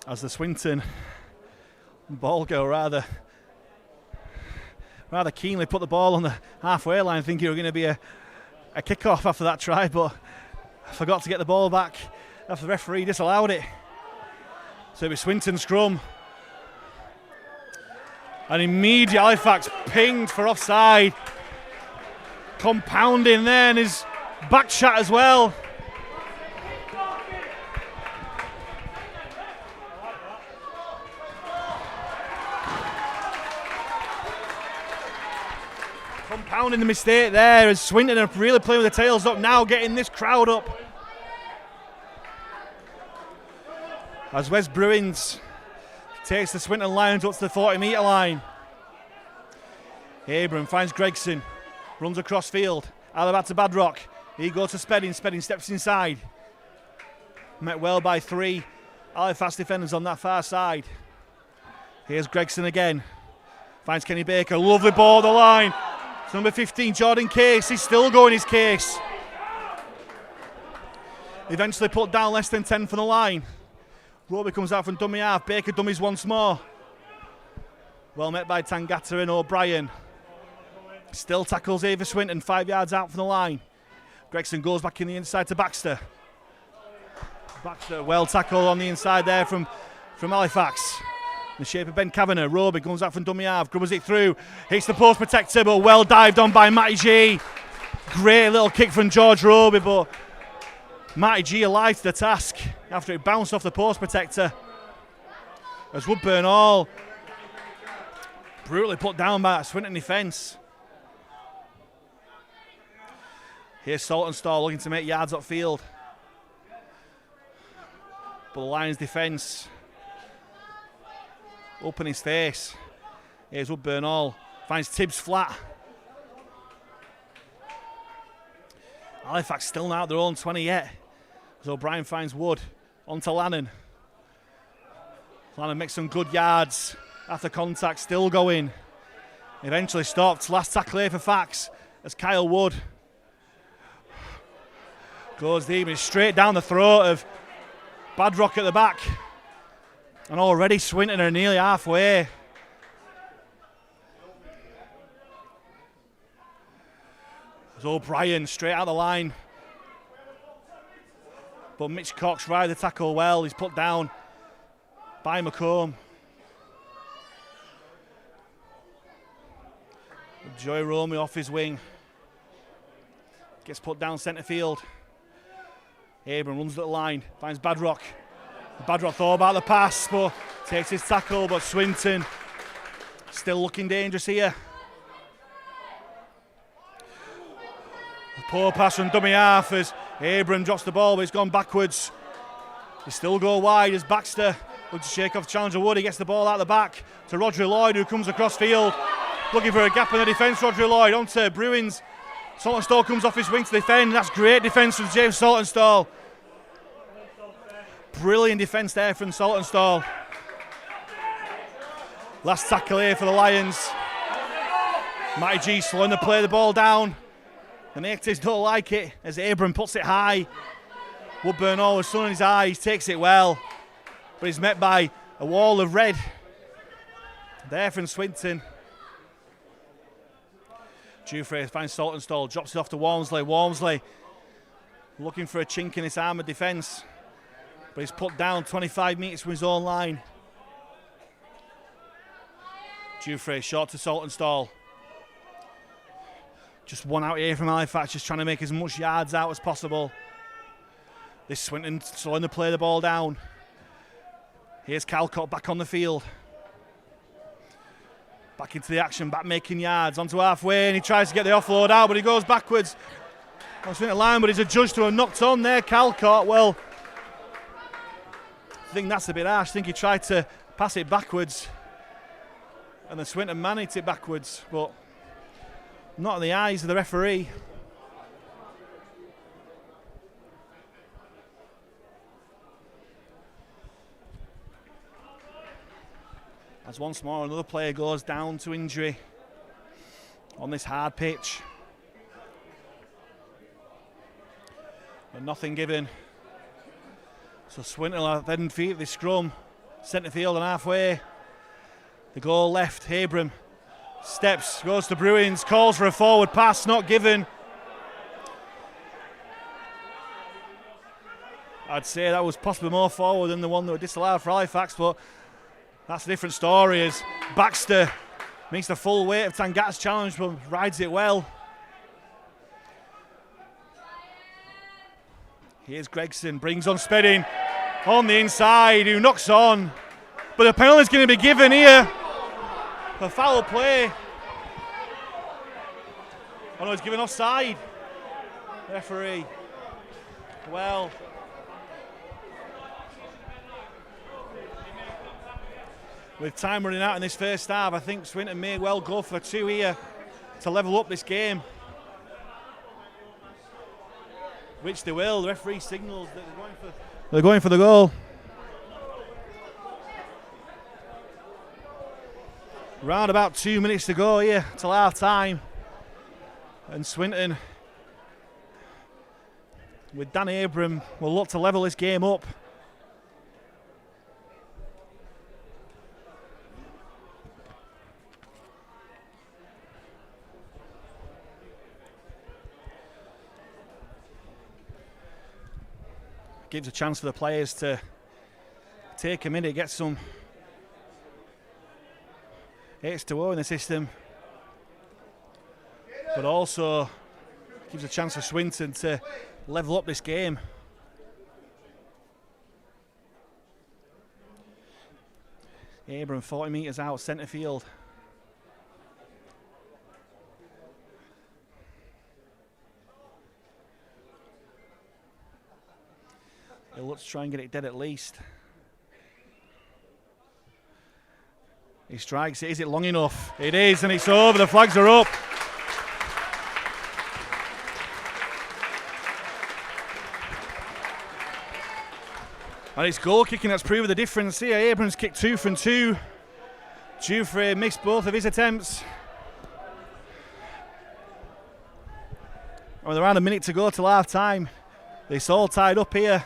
As the Swinton ball girl rather keenly put the ball on the halfway line, thinking it was going to be a kick-off after that try, but forgot to get the ball back after the referee disallowed it. So it'll be Swinton scrum. And immediately Halifax pinged for offside. Compounding there, and his back shot as well. Compounding the mistake there as Swinton are really playing with the tails up now, getting this crowd up. As Wes Bruins takes the Swinton Lions up to the 40-metre line. Abram finds Gregson, runs across field, out of that to Badrock. He goes to Spedding, Spedding steps inside. Met well by 3 Halifax defenders on that far side. Here's Gregson again. Finds Kenny Baker, lovely ball the line. It's number 15, Jordan Case, he's still going his case. Eventually put down less than 10 from the line. Roby comes out from dummy half, Baker dummies once more. Well met by Tangata and O'Brien. Still tackles Ava Swinton, 5 yards out from the line. Gregson goes back in the inside to Baxter. Baxter, well tackled on the inside there from Halifax. In the shape of Ben Kavanagh. Roby comes out from dummy half, grubbers it through, hits the post protector, but well dived on by Matty G. Great little kick from George Roby, but Matty G alive to the task after it bounced off the post protector. As Woodburn Hall brutally put down by that Swinton defence. Here's Saltonstall looking to make yards upfield. But the Lions defence up in his face. Here's Woodburn Hall Finds Tibbs flat. Halifax still not out their own 20 yet. As O'Brien finds Wood. Onto Lannon. Lannon makes some good yards. After contact, still going. Eventually stopped. Last tackle here for Fax as Kyle Wood goes deep and straight down the throat of Badrock at the back. And already Swinton are nearly halfway. As O'Brien straight out the line. But Mitch Cox rides the tackle well. He's put down by McComb. Joey Romeo off his wing. Gets put down centre field. Abram runs at the line. Finds Badrock. Badrock thought about the pass, but takes his tackle. But Swinton still looking dangerous here. A poor pass from dummy half as Abram drops the ball, but he's gone backwards. They still go wide as Baxter looks to shake off challenger Wood. He gets the ball out the back to Rodri Lloyd, who comes across field. Looking for a gap in the defence, Rodri Lloyd onto Bruins. Saltonstall comes off his wing to defend. That's great defence from James Saltonstall. Brilliant defence there from Saltonstall. Last tackle here for the Lions. Matty G slowing to play the ball down. The natives don't like it as Abram puts it high. Woodburn always sun in his eyes, takes it well. But he's met by a wall of red there from Swinton. Dufresne finds Saltonstall, drops it off to Walmsley. Walmsley looking for a chink in his armoured defence. But he's put down 25 metres from his own line. Dufresne short to Saltonstall. Just one out here from Halifax, just trying to make as much yards out as possible. This Swinton slowing to play the ball down. Here's Calcott back on the field. Back into the action, back making yards, onto halfway, and he tries to get the offload out, but he goes backwards. On Swinton line, but he's adjudged to have knocked on there, Calcott. Well, I think that's a bit harsh. I think he tried to pass it backwards, and the Swinton man hit it backwards, but not in the eyes of the referee. As once more another player goes down to injury on this hard pitch. But nothing given. So Swinton will then feed this scrum. Centre field and halfway. The goal left, Abram. Steps, goes to Bruins, calls for a forward pass, not given. I'd say that was possibly more forward than the one that were disallowed for Halifax, but that's a different story as Baxter makes the full weight of Tangata's challenge, but rides it well. Here's Gregson, brings on Spedding on the inside, who knocks on. But a penalty's going to be given here for foul play. Oh no, he's given offside. Referee. Well. With time running out in this first half, I think Swinton may well go for two here to level up this game. Which they will. The referee signals that they're going for the goal. Around about 2 minutes to go here till half time. And Swinton, with Danny Abram, will look to level this game up. Gives a chance for the players to take a minute, get some H2O in the system, but also gives a chance for Swinton to level up this game. Abram 40 metres out, centre field. He'll look to try and get it dead at least. He strikes it. Is it long enough? It is, and it's over. The flags are up. And it's goal kicking that's proven the difference here. Abrams kicked 2 from 2. Giuffre missed both of his attempts. And with around a minute to go till half time, it's all tied up here.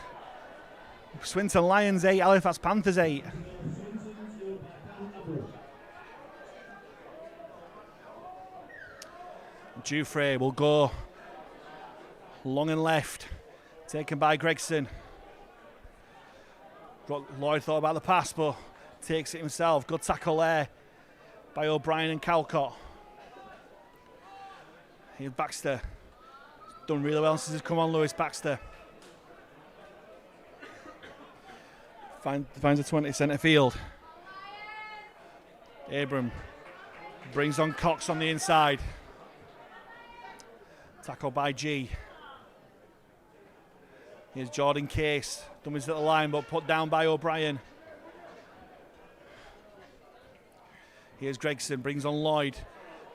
Swinton Lions 8, Halifax Panthers 8. Giuffre will go long and left, taken by Gregson. Lloyd thought about the pass, but takes it himself. Good tackle there by O'Brien and Calcott. Here's Baxter. Done really well since he's come on, Lewis Baxter. Finds a 20 centre field. Abram brings on Cox on the inside. Tackled by G. Here's Jordan Case. Dummies at the line, but put down by O'Brien. Here's Gregson, brings on Lloyd.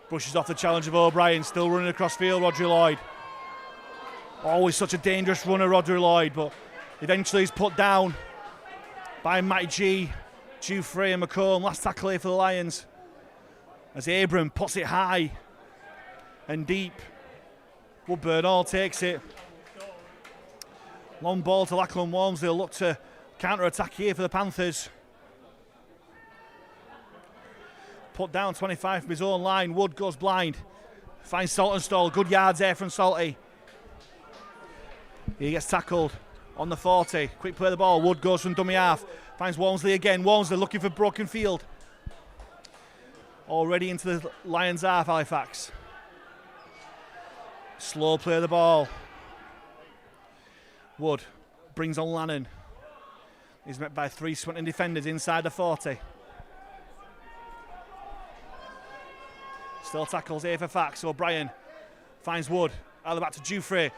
Brushes off the challenge of O'Brien, still running across field, Rodri Lloyd. Always such a dangerous runner, Rodri Lloyd, but eventually he's put down by Matty G, Giuffre and McComb. Last tackle here for the Lions. As Abram puts it high and deep. Woodburn all takes it. Long ball to Lachlan Walmsley. They'll look to counter-attack here for the Panthers. Put down 25 from his own line. Wood goes blind. Finds Saltonstall. Good yards there from Salty. He gets tackled on the 40. Quick play of the ball. Wood goes from dummy half. Finds Walmsley again. Walmsley looking for broken field. Already into the Lions half, Halifax. Slow play of the ball. Wood brings on Lannon. He's met by 3 Swinton defenders inside the 40. Still tackles here for Fax. O'Brien finds Wood. Out the back to Giuffre.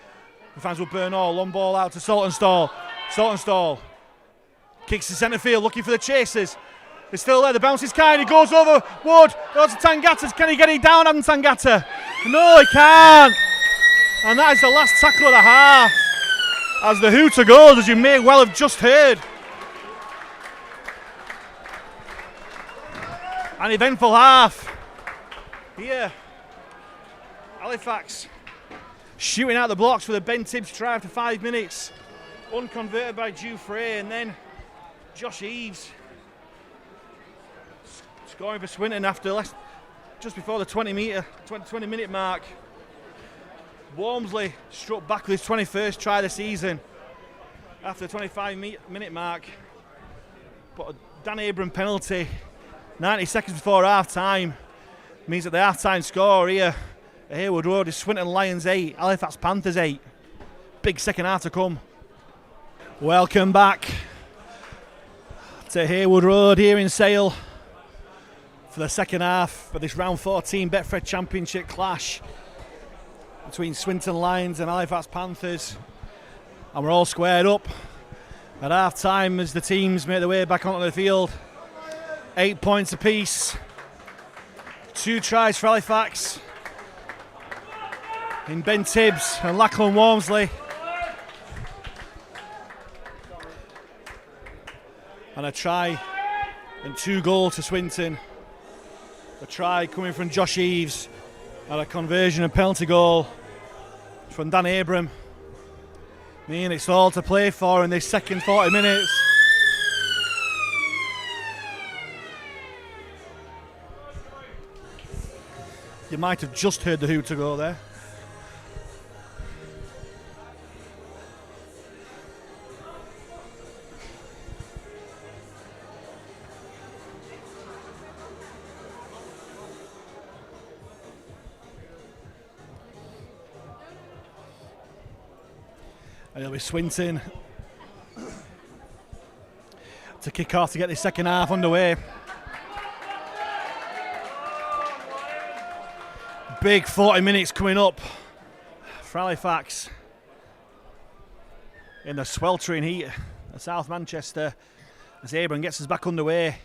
He finds Woodburn all. Long ball out to Saltonstall. Saltonstall kicks to centre field looking for the chasers. They're still there. The bounce is kind. He goes over. Wood goes to Tangata. Can he get it down on Tangata? No, he can't. And that is the last tackle of the half. As the hooter goes, as you may well have just heard. An eventful half. Here, Halifax shooting out the blocks with a Ben Tibbs try after 5 minutes. Unconverted by Giuffre, and then Josh Eves scoring for Swinton after just before the 20 minute mark. Walmsley struck back with his 21st try of the season after the 25-minute mark. But a Dan Abram penalty 90 seconds before half-time means that the half-time score here at Heywood Road is Swinton Lions 8, Halifax Panthers 8. Big second half to come. Welcome back to Heywood Road here in Sale for the second half of this round 14 Betfred Championship clash between Swinton Lions and Halifax Panthers. And we're all squared up at half time as the teams make their way back onto the field. 8 points apiece. 2 tries for Halifax in Ben Tibbs and Lachlan Walmsley. And a try and 2 goals to Swinton. A try coming from Josh Eves and a conversion and penalty goal from Dan Abram. Meaning it's all to play for in this second 40 minutes. You might have just heard the hooter go there. And it'll be Swinton to kick off to get this second half underway. Big 40 minutes coming up for Halifax in the sweltering heat of South Manchester as Abram gets us back underway.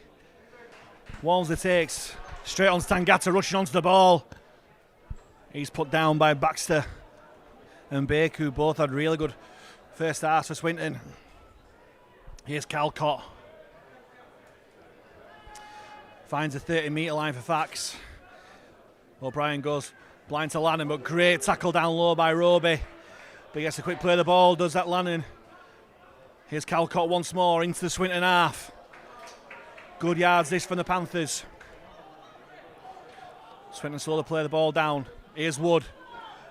Walmsley takes straight on Tangata, rushing onto the ball. He's put down by Baxter and Baker, who both had really good first halves for Swinton. Here's Calcott. Finds the 30-metre line for Fax. O'Brien goes blind to Lannon, but great tackle down low by Roby. But he gets a quick play of the ball, does that Lannon. Here's Calcott once more into the Swinton half. Good yards this from the Panthers. Swinton slowly play the ball down. Here's Wood.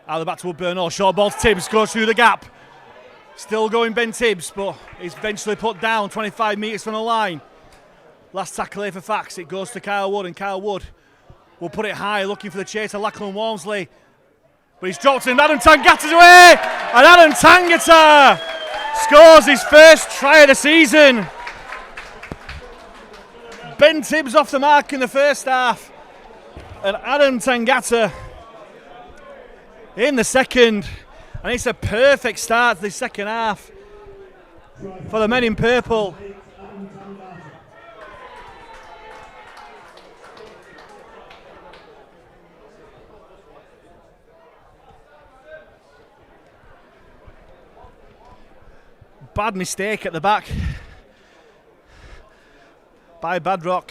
Out of the back to Wood Burnall. Short ball to Tibbs, goes through the gap. Still going Ben Tibbs, but he's eventually put down 25 metres from the line. Last tackle here for Fax. It goes to Kyle Wood, and Kyle Wood will put it high, looking for the chase of Lachlan Walmsley. But he's dropped in. Adam Tangata's away, and Adam Tangata scores his first try of the season. Ben Tibbs off the mark in the first half, and Adam Tangata in the second. And it's a perfect start to the second half for the men in purple. Bad mistake at the back by Badrock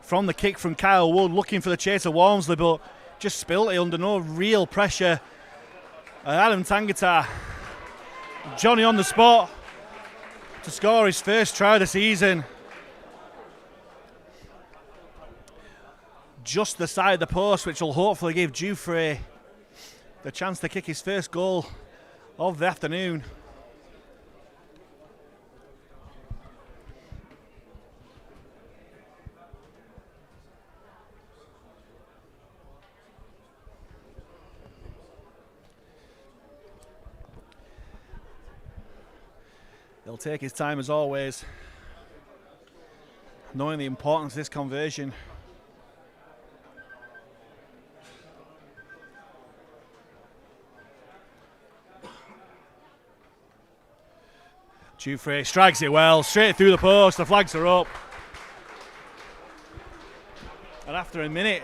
from the kick from Kyle Wood, looking for the chase of Walmsley, but just spilt it under no real pressure. And Adam Tangata, Johnny on the spot to score his first try of the season. Just the side of the post, which will hopefully give Dufresne the chance to kick his first goal of the afternoon. He'll take his time as always, knowing the importance of this conversion. Dufresne strikes it well, straight through the post, the flags are up. And after a minute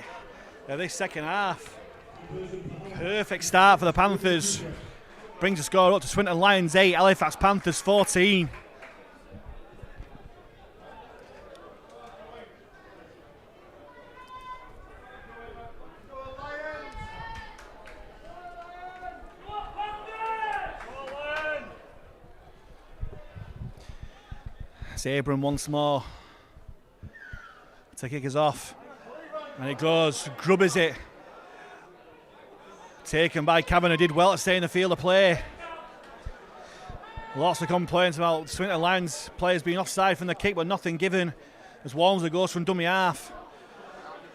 of this second half, perfect start for the Panthers. Brings the score up to Swinton Lions 8, Halifax Panthers 14. It's Abram once more to kick us off. And it goes, Grubbers it. Taken by Kavanagh, did well to stay in the field of play. Lots of complaints about Swinton Lions players being offside from the kick, but nothing given as Walmsley goes from dummy half.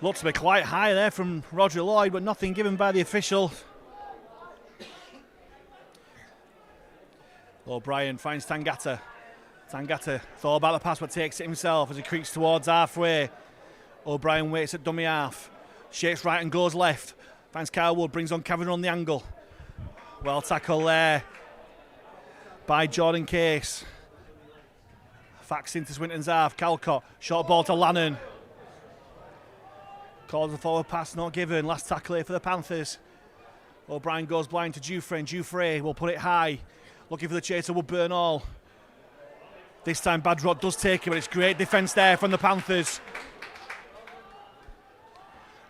Looks to be quite high there from Roger Lloyd, but nothing given by the official. O'Brien finds Tangata. Tangata thought about the pass but takes it himself as he creeps towards halfway. O'Brien waits at dummy half. Shakes right and goes left. Finds Kyle Wood, brings on Kavanagh on the angle. Well tackled there by Jordan Case. Fax into Swinton's half. Calcott, short ball to Lannon. Calls the forward pass, not given. Last tackle here for the Panthers. O'Brien goes blind to Dufresne. Dufresne will put it high. Looking for the chase of Wood Burnall. This time Badrock does take it, but it's great defence there from the Panthers.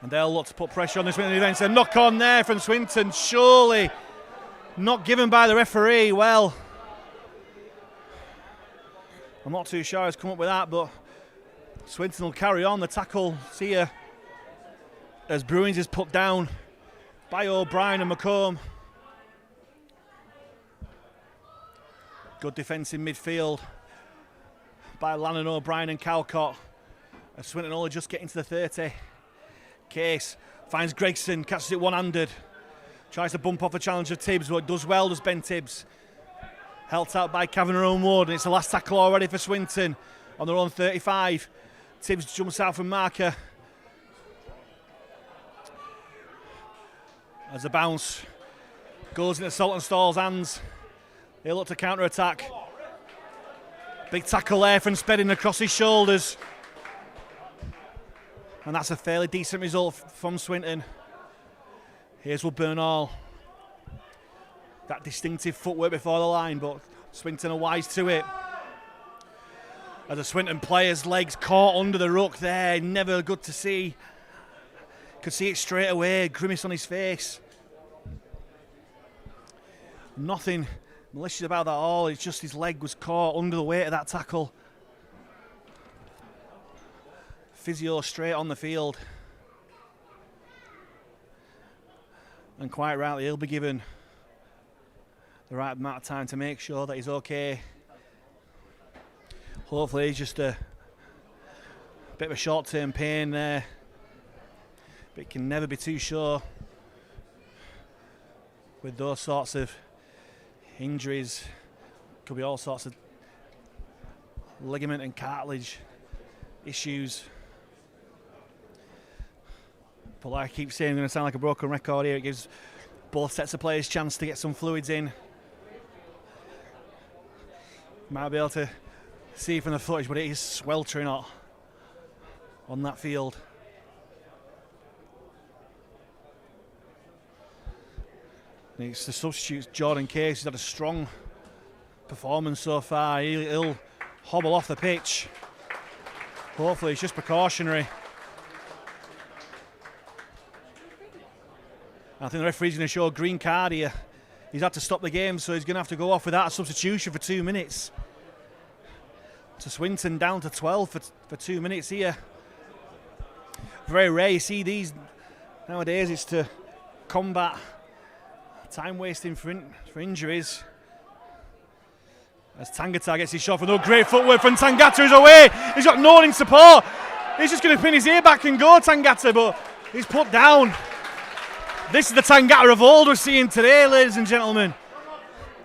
And they'll look to put pressure on the Swinton defence. A knock on there from Swinton, surely not given by the referee. Well, I'm not too sure who's come up with that, but Swinton will carry on. The tackle here as Bruins is put down by O'Brien and McComb. Good defence in midfield by Lannon, O'Brien and Calcott. As Swinton only just getting to the 30. Case finds Gregson, catches it one-handed. Tries to bump off the challenge of Tibbs, but does well, does Ben Tibbs. Helped out by Kavanagh and Wood, and it's the last tackle already for Swinton on their own 35. Tibbs jumps out from marker. As the bounce goes into Saltonstall's hands, they look to counter-attack. Big tackle there from Spedding across his shoulders. And that's a fairly decent result from Swinton. Here's Woodburn Hall. That distinctive footwork before the line, but Swinton are wise to it. As a Swinton player's legs caught under the ruck there, never good to see. Could see it straight away, grimace on his face. Nothing malicious about that at all, it's just his leg was caught under the weight of that tackle. Physio straight on the field. And quite rightly, he'll be given the right amount of time to make sure that he's okay. Hopefully it's just a bit of a short-term pain there, but you can never be too sure with those sorts of injuries. Could be all sorts of ligament and cartilage issues. But like I keep saying, I'm going to sound like a broken record here. It gives both sets of players a chance to get some fluids in. Might be able to see from the footage, but it is sweltering hot on that field. And it's the substitute, Jordan Case, who's had a strong performance so far. He'll hobble off the pitch. Hopefully it's just precautionary. I think the referee's going to show a green card here. He's had to stop the game, so he's going to have to go off without a substitution for 2 minutes. To Swinton down to 12 for 2 minutes here. Very rare you see these nowadays. It's to combat time wasting for injuries. As Tangata gets his shot for no great footwork from Tangata, is away. He's got no one in support. He's just going to pin his ear back and go, Tangata, but he's put down. This is the Tangata of old we're seeing today, ladies and gentlemen.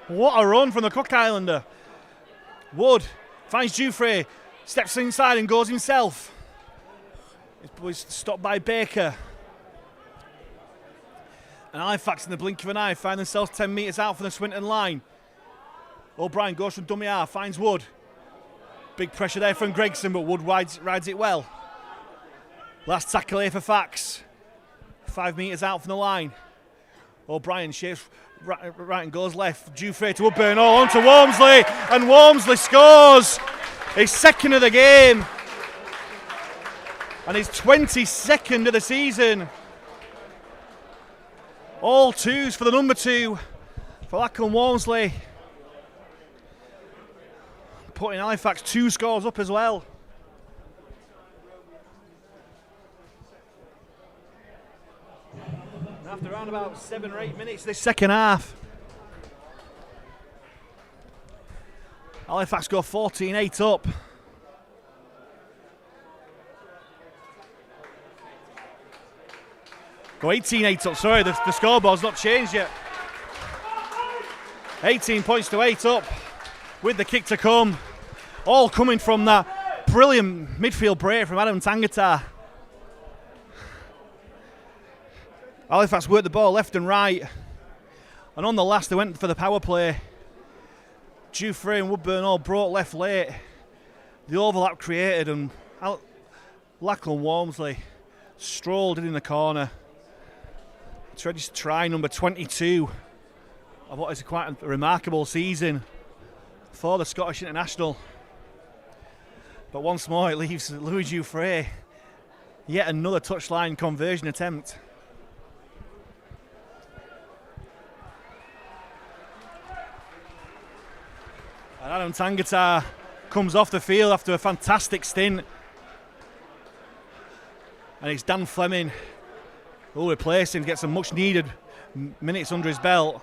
What a run from the Cook Islander. Wood finds Dufresne, steps inside and goes himself. He's stopped by Baker. And Halifax, in the blink of an eye, find themselves 10 metres out from the Swinton line. O'Brien goes from dummy half, finds Wood. Big pressure there from Gregson, but Wood rides it well. Last tackle here for Fax. 5 metres out from the line. O'Brien shapes right and goes left. Dufresne to Woodburn, all on to Walmsley, and Walmsley scores his second of the game and his 22nd of the season. All twos for the number 2 for Lachlan Walmsley, putting Halifax 2 scores up as well. After around about 7 or 8 minutes this second half, Halifax go 14-8 up. Go 18-8 up, sorry, the scoreboard's not changed yet. 18 points to 8 up with the kick to come. All coming from that brilliant midfield break from Adam Tangata. Halifax worked the ball left and right, and on the last they went for the power play. Dufresne and Woodburn all brought left late. The overlap created, and Lachlan Walmsley strolled in the corner. It's ready to try number 22 of what is quite a remarkable season for the Scottish international. But once more it leaves Louis Dufresne yet another touchline conversion attempt. And Adam Tangata comes off the field after a fantastic stint. And it's Dan Fleming who will replace him, get some much needed minutes under his belt.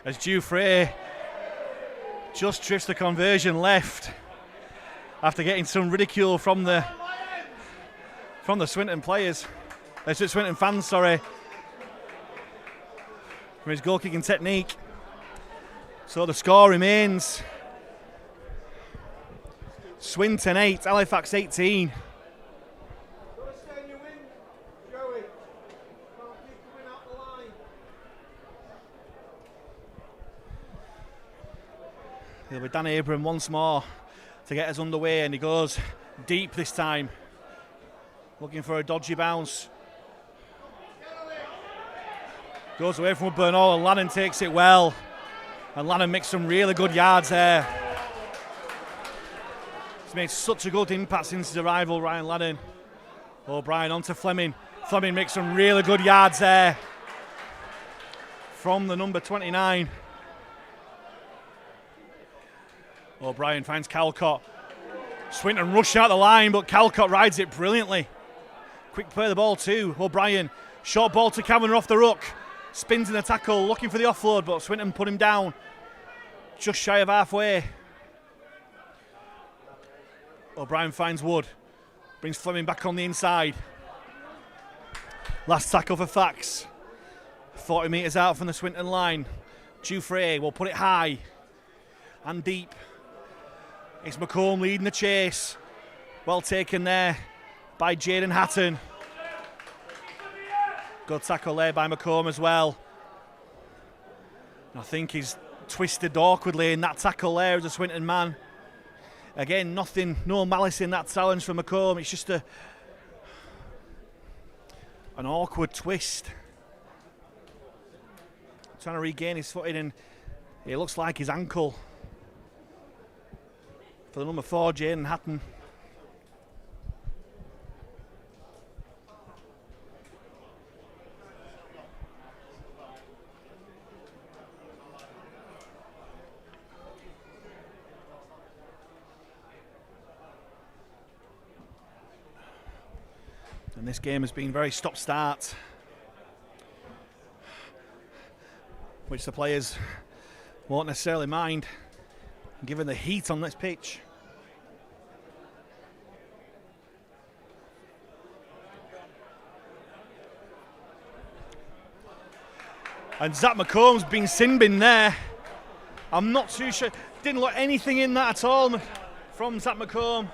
As Dufresne just drifts the conversion left after getting some ridicule from the Swinton players. Swinton fans, sorry. From his goal kicking technique. So the score remains Swinton 8, Halifax 18. He'll be Dan Abram once more to get us underway, and he goes deep this time, looking for a dodgy bounce. Goes away from Bernal, and Lannon takes it well, and Lannon makes some really good yards there. He's made such a good impact since his arrival, Ryan Lannon. O'Brien onto Fleming. Fleming makes some really good yards there from the number 29. O'Brien finds Calcott. Swinton rushing out the line, but Calcott rides it brilliantly. Quick play of the ball too. O'Brien, short ball to Kavanagh off the ruck. Spins in the tackle, looking for the offload, but Swinton put him down just shy of halfway. O'Brien finds Wood. Brings Fleming back on the inside. Last tackle for Fax. 40 metres out from the Swinton line. Dufresne will put it high and deep. It's McComb leading the chase. Well taken there by Jaden Hatton. Good tackle there by McComb as well. I think he's twisted awkwardly in that tackle there as a Swinton man. Again, nothing, no malice in that challenge for McComb. It's just an awkward twist. Trying to regain his footing, and it looks like his ankle for the number 4, Jaden Hatton. And this game has been very stop-start, which the players won't necessarily mind, given the heat on this pitch. And Zach McComb's been sin-binned there. I'm not too sure. Didn't look anything in that at all from Zach McComb,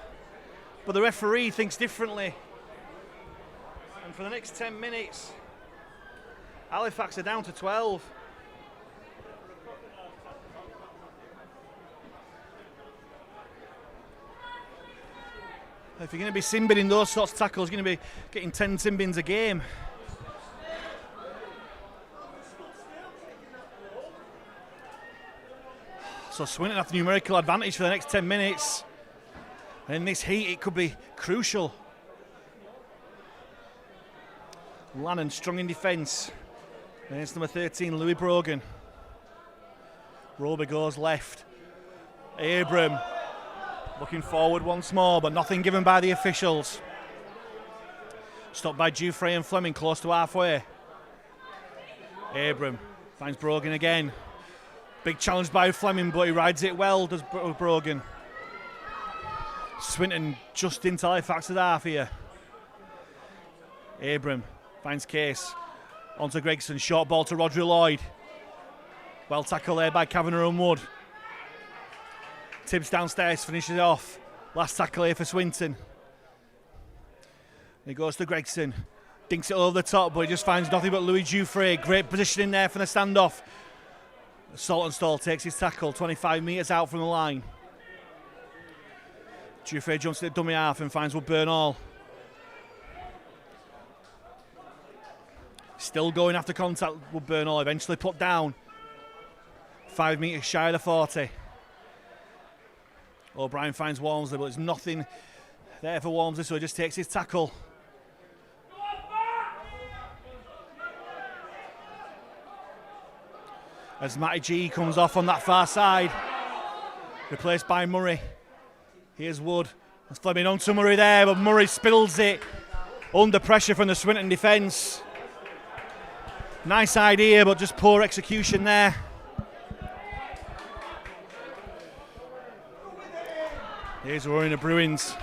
but the referee thinks differently. And for the next 10 minutes, Halifax are down to 12. If you're going to be sin-binning those sorts of tackles, you're going to be getting 10 sin-bins a game. So Swinton have the numerical advantage for the next 10 minutes. And in this heat, it could be crucial. Lannon strong in defence against number 13, Louis Brogan. Roby goes left. Abram looking forward once more, but nothing given by the officials. Stopped by Dufresne and Fleming close to halfway. Abram finds Brogan again. Big challenge by Fleming, but he rides it well, does Brogan. Swinton just into Halifax's half here. Abram finds Case. Onto Gregson, short ball to Rodri Lloyd. Well tackled there by Kavanagh and Wood. Tibbs downstairs, finishes it off. Last tackle here for Swinton. He goes to Gregson. Dinks it over the top, but he just finds nothing but Louis Dufresne. Great positioning there for the standoff. Saltonstall takes his tackle 25 metres out from the line. Dufresne jumps to the dummy half and finds Wood Bernal. Still going after contact with Bernal, eventually put down. 5 metres shy of the 40. O'Brien finds Walmsley, but there's nothing there for Walmsley, so he just takes his tackle. As Matty G comes off on that far side, replaced by Murray. Here's Wood. That's Fleming on to Murray there, but Murray spills it under pressure from the Swinton defence. Nice idea, but just poor execution there. Here's Roaring the Bruins.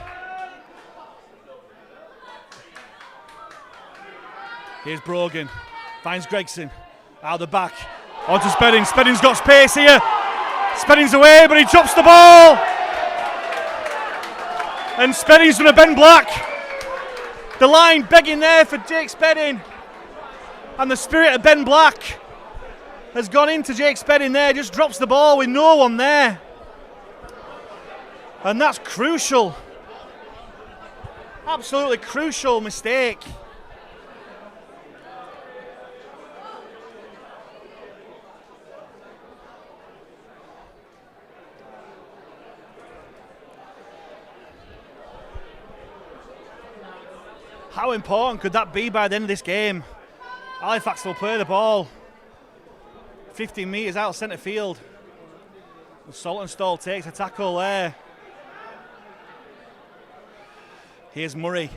Here's Brogan. Finds Gregson. Out the back. Onto Spedding. Spedding's got space here. Spedding's away, but he drops the ball. And Spedding's going to bend Black. The line begging there for Jake Spedding. And the spirit of Ben Black has gone into Jake Spedding there. Just drops the ball with no one there. And that's crucial. Absolutely crucial mistake. How important could that be by the end of this game? Halifax will play the ball 15 metres out centre field. Saltonstall takes a tackle there. Here's Murray.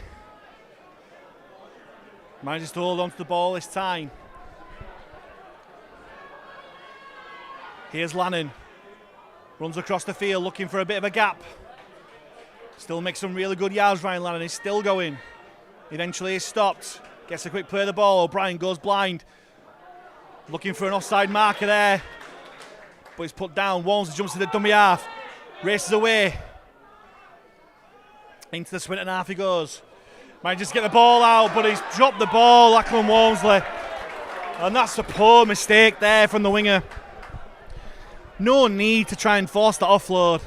Manages to hold on to the ball this time. Here's Lannon. Runs across the field looking for a bit of a gap. Still makes some really good yards, Ryan Lannon. He's still going. Eventually he's stopped. Gets a quick play of the ball. O'Brien goes blind. Looking for an offside marker there. But he's put down. Walmsley jumps to the dummy half. Races away. Into the Swinton half he goes. Manages to get the ball out, but he's dropped the ball, Lachlan Walmsley. And that's a poor mistake there from the winger. No need to try and force the offload.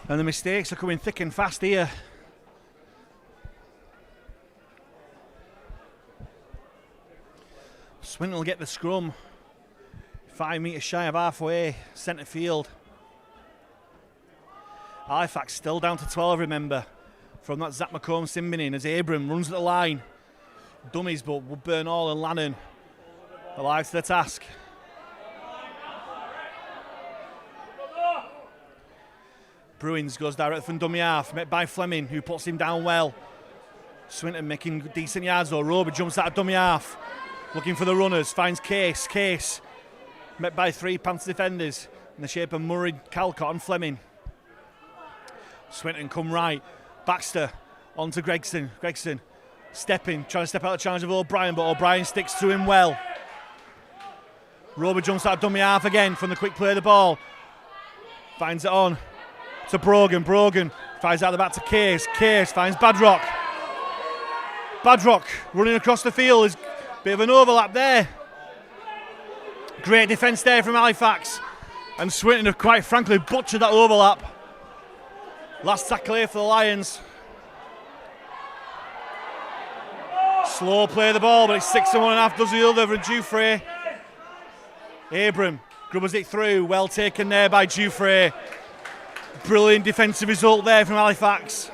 And the mistakes are coming thick and fast here. Swinton will get the scrum. 5 metres shy of halfway, centre field. Halifax still down to 12, remember, from that Zach McComb sin binning as Abram runs at the line. Dummies, but Burnall and Lannon alive to the task. Bruins goes direct from dummy half, met by Fleming, who puts him down well. Swinton making decent yards though. Roby jumps out of dummy half, looking for the runners, finds Case. Case met by 3 Panthers defenders in the shape of Murray, Calcott and Fleming. Swinton come right. Baxter on to Gregson. Gregson stepping, trying to step out of the challenge of O'Brien, but O'Brien sticks to him well. Roby jumps out of dummy half again from the quick play of the ball. Finds it on to Brogan. Brogan finds out the back to Case. Case finds Badrock. Badrock running across the field. There's a bit of an overlap there. Great defence there from Halifax. And Swinton have quite frankly butchered that overlap. Last tackle here for the Lions. Slow play of the ball, but it's 6 and 1.5 does the other for Dufresne. Abram grubbers it through. Well taken there by Dufresne. Brilliant defensive result there from Halifax.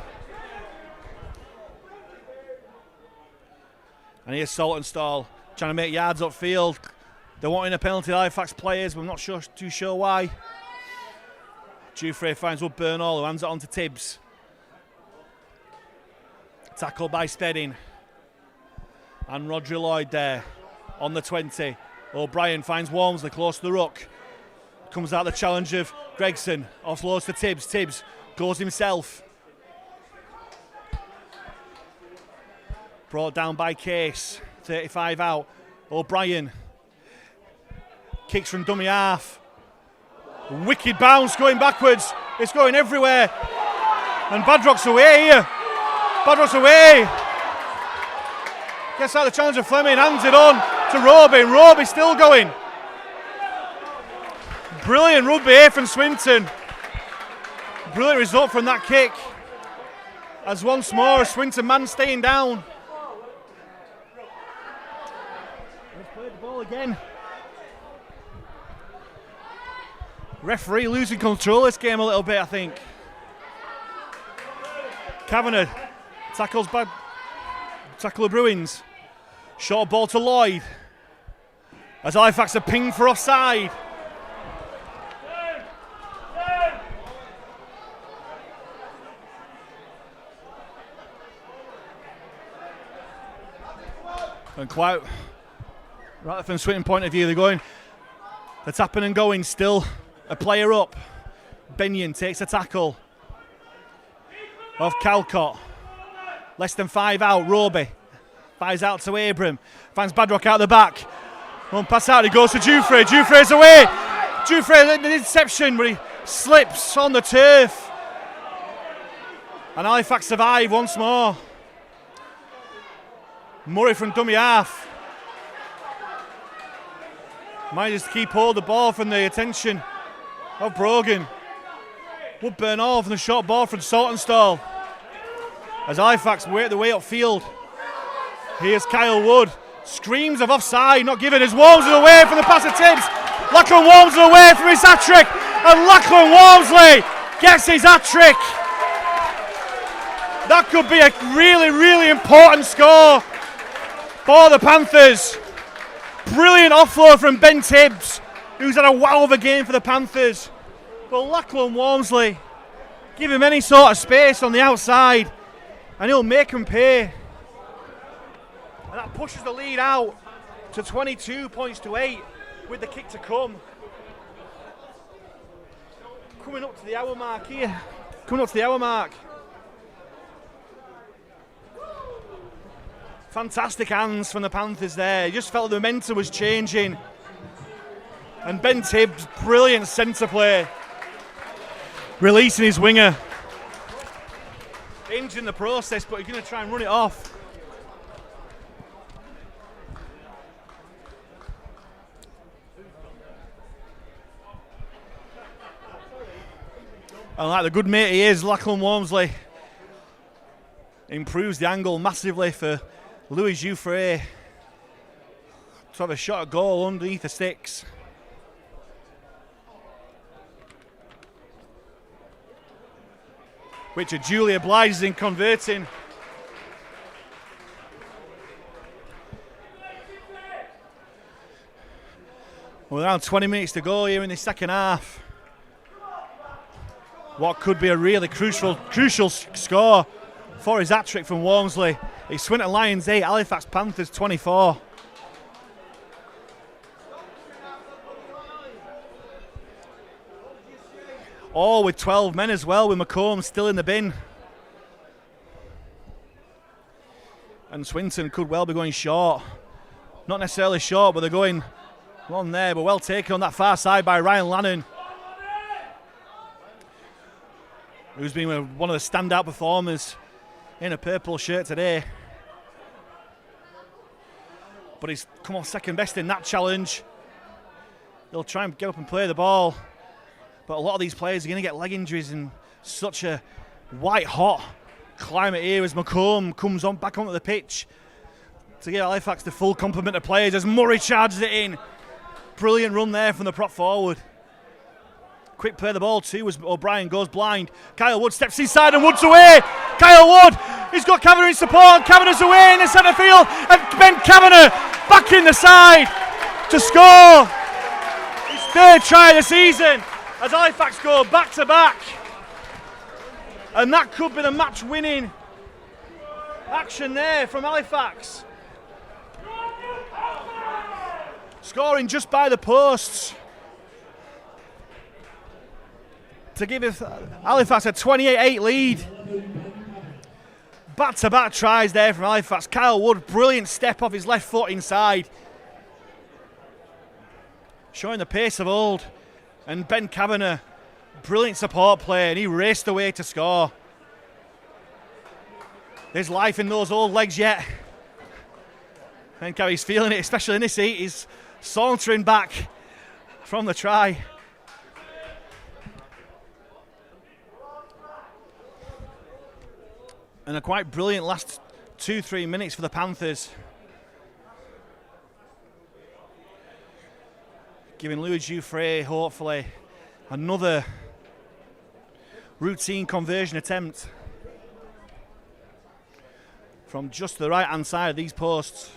And here's Saltonstall trying to make yards upfield. They're wanting a penalty, Halifax players, but I'm not too sure why. Dufresne finds Burnall, who hands it on to Tibbs. Tackled by Stedding. And Rodri Lloyd there on the 20. O'Brien finds Walmsley close to the ruck. Comes out the challenge of Gregson. Offloads to Tibbs. Tibbs goes himself. Brought down by Case. 35 out. O'Brien. Kicks from dummy half. Wicked bounce going backwards. It's going everywhere. And Badrock's away here. Badrock's away. Gets out the challenge of Fleming. Hands it on to Roby. Roby still going. Brilliant rugby here from Swinton. Brilliant result from that kick. As once more, a Swinton man staying down. Let's play the ball again. Referee losing control of this game a little bit, I think. Kavanagh tackles bad. Tackle of Bruins. Short ball to Lloyd. As Halifax are pinged for offside. And quite right from Swinton point of view, they're tapping and going, still a player up. Benyon takes a tackle of Calcott. Less than 5 out, Roby fires out to Abram, finds Badrock out the back. One pass out, he goes to Dufresne. Dufresne's away. Dufresne an interception, but he slips on the turf. And Halifax survive once more. Murray from dummy half. Manages to keep hold of the ball from the attention of Brogan. Woodburn all from the short ball from Saltonstall. As Halifax work their way upfield. Here's Kyle Wood. Screams of offside, not given as Walmsley away from the pass of Tibbs. Lachlan Walmsley away from his hat-trick. And Lachlan Walmsley gets his hat-trick. That could be a really, really important score for the Panthers. Brilliant offload from Ben Tibbs, who's had a wow of a game for the Panthers. But Lachlan Walmsley, give him any sort of space on the outside and he'll make him pay. And that pushes the lead out to 22 points to 8 with the kick to come. Coming up to the hour mark here. Coming up to the hour mark. Fantastic hands from the Panthers there. You just felt the momentum was changing. And Ben Tibbs, brilliant centre play. Releasing his winger. Injured in the process, but he's going to try and run it off. And like the good mate he is, Lachlan Walmsley improves the angle massively for Louis Jouffre to have a shot at goal underneath the sticks. Which are duly obliged in converting. Well, around 20 minutes to go here in the second half. What could be a really crucial score for his hat-trick from Walmsley. It's Swinton Lions 8, Halifax Panthers 24. All with 12 men as well, with McComb still in the bin. And Swinton could well be going short. Not necessarily short, but they're going on there, but well taken on that far side by Ryan Lannon, who's been one of the standout performers in a purple shirt today. But he's come off second best in that challenge. They'll try and get up and play the ball. But a lot of these players are going to get leg injuries in such a white-hot climate here as McComb comes on back onto the pitch to give Halifax the full complement of players as Murray charges it in. Brilliant run there from the prop forward. Quick play the ball too as O'Brien goes blind. Kyle Wood steps inside and Wood's away. Kyle Wood, he's got Kavanagh in support. Kavanagh's away in the centre field and Ben Kavanagh back in the side to score his third try of the season as Halifax go back to back. And that could be the match winning action there from Halifax. Scoring just by the posts to give Halifax a 28-8 lead. Back-to-back tries there from Halifax. Kyle Wood, brilliant step off his left foot inside. Showing the pace of old. And Ben Kavanagh, brilliant support play, and he raced away to score. There's life in those old legs yet. Ben Kavanagh's feeling it, especially in this heat. He's sauntering back from the try. And a quite brilliant last 2-3 minutes for the Panthers. Giving Louis Jouffre, hopefully, another routine conversion attempt from just the right-hand side of these posts.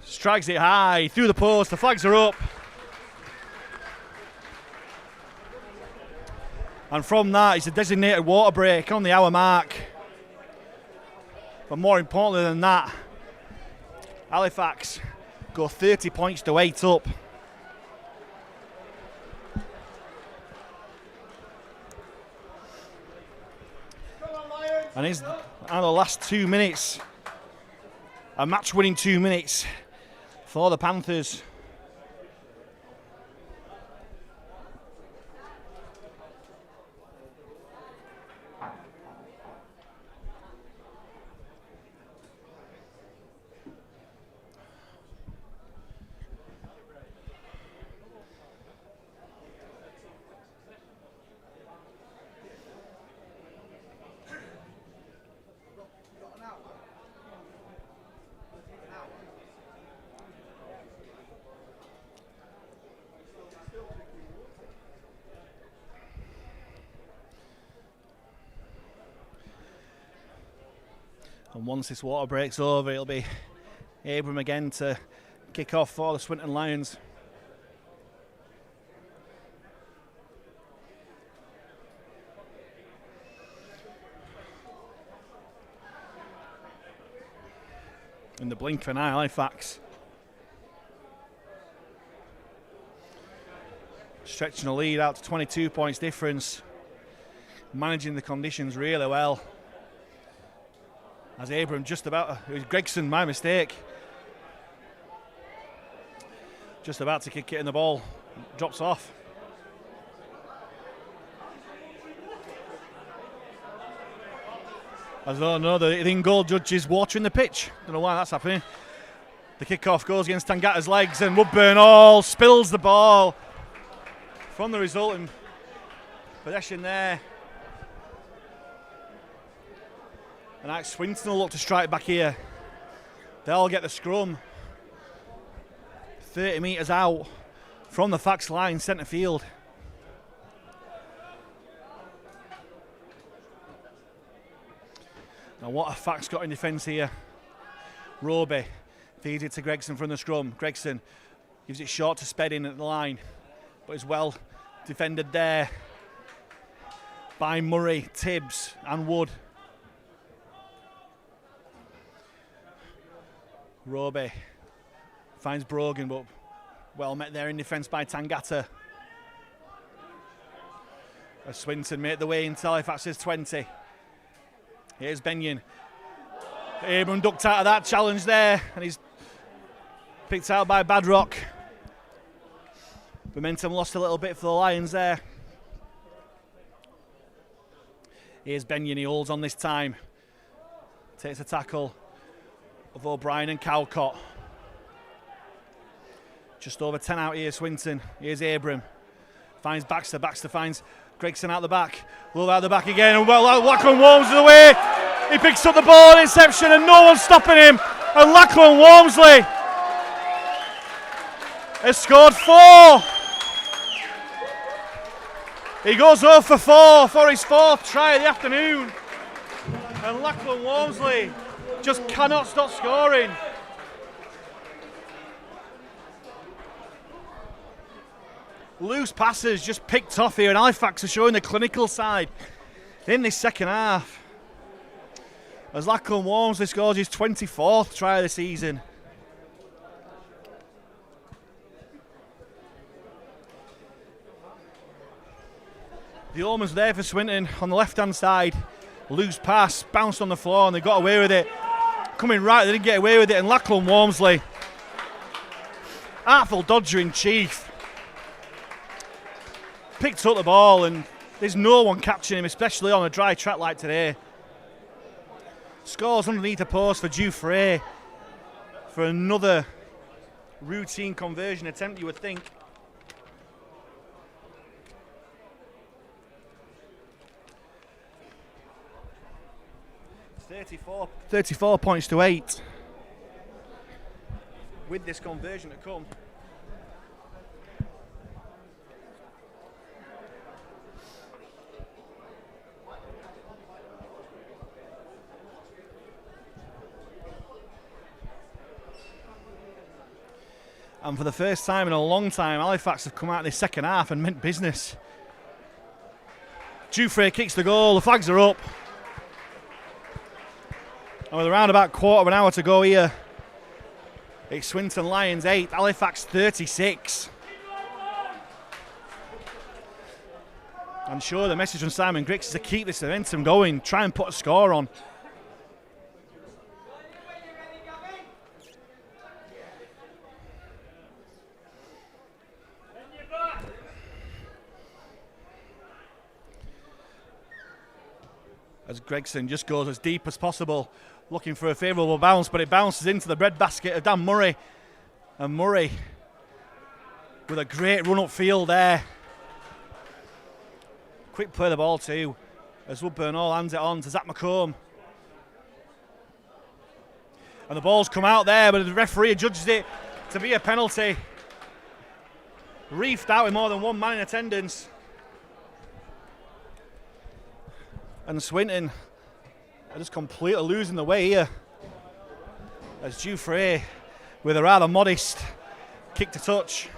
Strikes it high, through the post, the flags are up. And from that, it's a designated water break on the hour mark. But more importantly than that, Halifax go 30 points to 8 up. And it's the last 2 minutes, a match-winning 2 minutes for the And once this water breaks over, it'll be Abram again to kick off for the Swinton Lions. In the blink of an eye, Halifax stretching the lead out to 22 points difference, managing the conditions really well. As Abram just about, it was Gregson, my mistake, just about to kick it and the ball drops off. I don't know, the in-goal judge is watering the pitch. Don't know why that's happening. The kick-off goes against Tangata's legs and Woodburn all spills the ball from the resulting possession there. And like Swinton will look to strike back here. They'll get the scrum. 30 metres out from the Fax line, centre field. Now what a Fax got in defence here. Roby feeds it to Gregson from the scrum. Gregson gives it short to Spedding at the line, but is well defended there by Murray, Tibbs and Wood. Roby finds Brogan, but well met there in defence by Tangata. As Swinton make the way into Halifax's 20. Here's Benyon. Abram ducked out of that challenge there, and he's picked out by Badrock. Momentum lost a little bit for the Lions there. Here's Benyon, he holds on this time. Takes a tackle of O'Brien and Cowcott. Just over 10 out here, Swinton. Here's Abram. Finds Baxter. Baxter finds Gregson out the back. Love out the back again. And well, Lachlan Walmsley away. He picks up the ball, interception, and no one's stopping him. And Lachlan Walmsley has scored 4. He goes 0 for 4 for his 4th try of the afternoon. And Lachlan Walmsley just cannot stop scoring. Loose passes just picked off here, and Halifax are showing the clinical side in this second half. As Lachlan Walmsley scores his 24th try of the season. The omens there for Swinton on the left-hand side. Loose pass, bounced on the floor, and they got away with it. Coming right, they didn't get away with it, and Lachlan Walmsley, artful dodger in chief, picked up the ball, and there's no one catching him, especially on a dry track like today. Scores underneath the post for Dufresne for another routine conversion attempt, you would think. It's 34 points to 8 with this conversion to come. And for the first time in a long time, Halifax have come out of this second half and meant business. Dufresne kicks the goal, the flags are up. And with around about quarter of an hour to go here, it's Swinton Lions 8, Halifax 36. I'm sure the message from Simon Griggs is to keep this momentum going, try and put a score on. As Gregson just goes as deep as possible, looking for a favourable bounce, but it bounces into the breadbasket of Dan Murray. And Murray with a great run upfield there. Quick play of the ball too, as Woodburn all hands it on to Zach McComb. And the ball's come out there, but the referee judges it to be a penalty. Reefed out with more than one man in attendance. And Swinton They're just completely losing the way here. As Dufresne, with a rather modest kick to touch.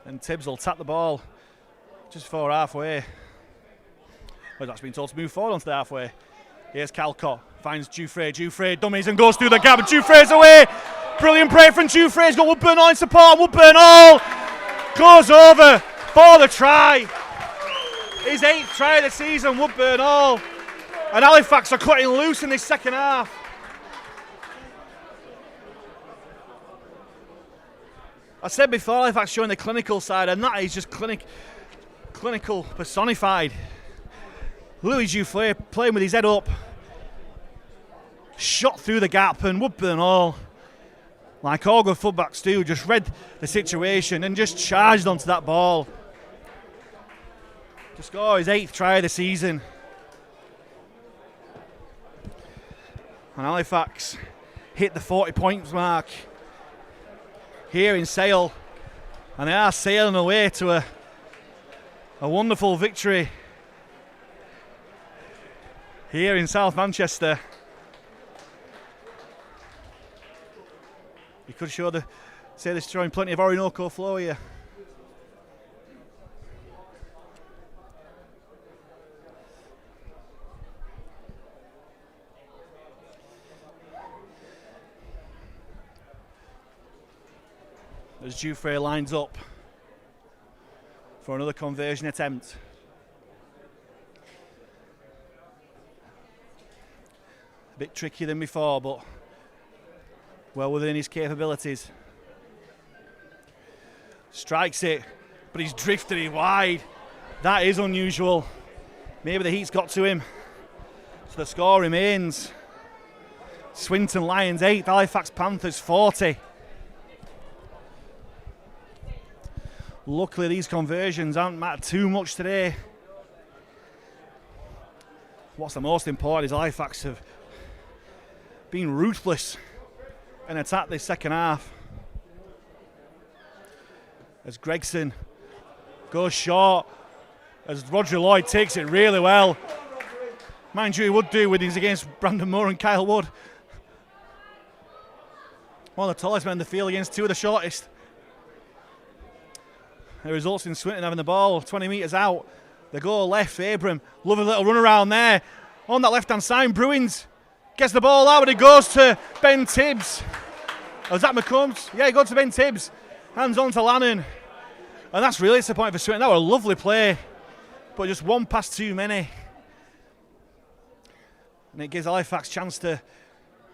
And Tibbs will tap the ball just before halfway. Well, that's been told to move forward onto the halfway. Here's Calcott, finds Dufresne. Dufresne dummies and goes through the gap, and Dufresne's away. Brilliant break from Dufresne. He's got Woodburn all in support. Woodburn all goes over for the try. His 8th try of the season, Woodburn all. And Halifax are cutting loose in this second half. I said before, Halifax showing the clinical side, and that is just clinical personified. Louis Dufresne playing with his head up, shot through the gap, and Woodburn all, like all good fullbacks do, just read the situation and just charged onto that ball to score his 8th try of the season. And Halifax hit the 40 points mark here in Sale, and they are sailing away to a wonderful victory here in South Manchester. You could say they're showing plenty of Orinoco flow here. As Dufresne lines up for another conversion attempt. A bit trickier than before, but well within his capabilities. Strikes it, but he's drifted it wide. That is unusual. Maybe the heat's got to him. So the score remains Swinton Lions 8, Halifax Panthers 40. Luckily, these conversions haven't mattered too much today. What's the most important is Halifax have been ruthless and attacked this second half. As Gregson goes short, as Roger Lloyd takes it really well. Mind you, he would do with his against Brandon Moore and Kyle Wood. One of the tallest men in the field against two of the shortest. It results in Swinton having the ball 20 metres out. The goal left, Abram. Lovely little run around there. On that left-hand side, Bruins gets the ball out, and it goes to Ben Tibbs. Oh, is that McCombs? Yeah, he goes to Ben Tibbs. Hands on to Lannon. And that's really disappointing for Swinton. That was a lovely play, but just one pass too many. And it gives Halifax a chance to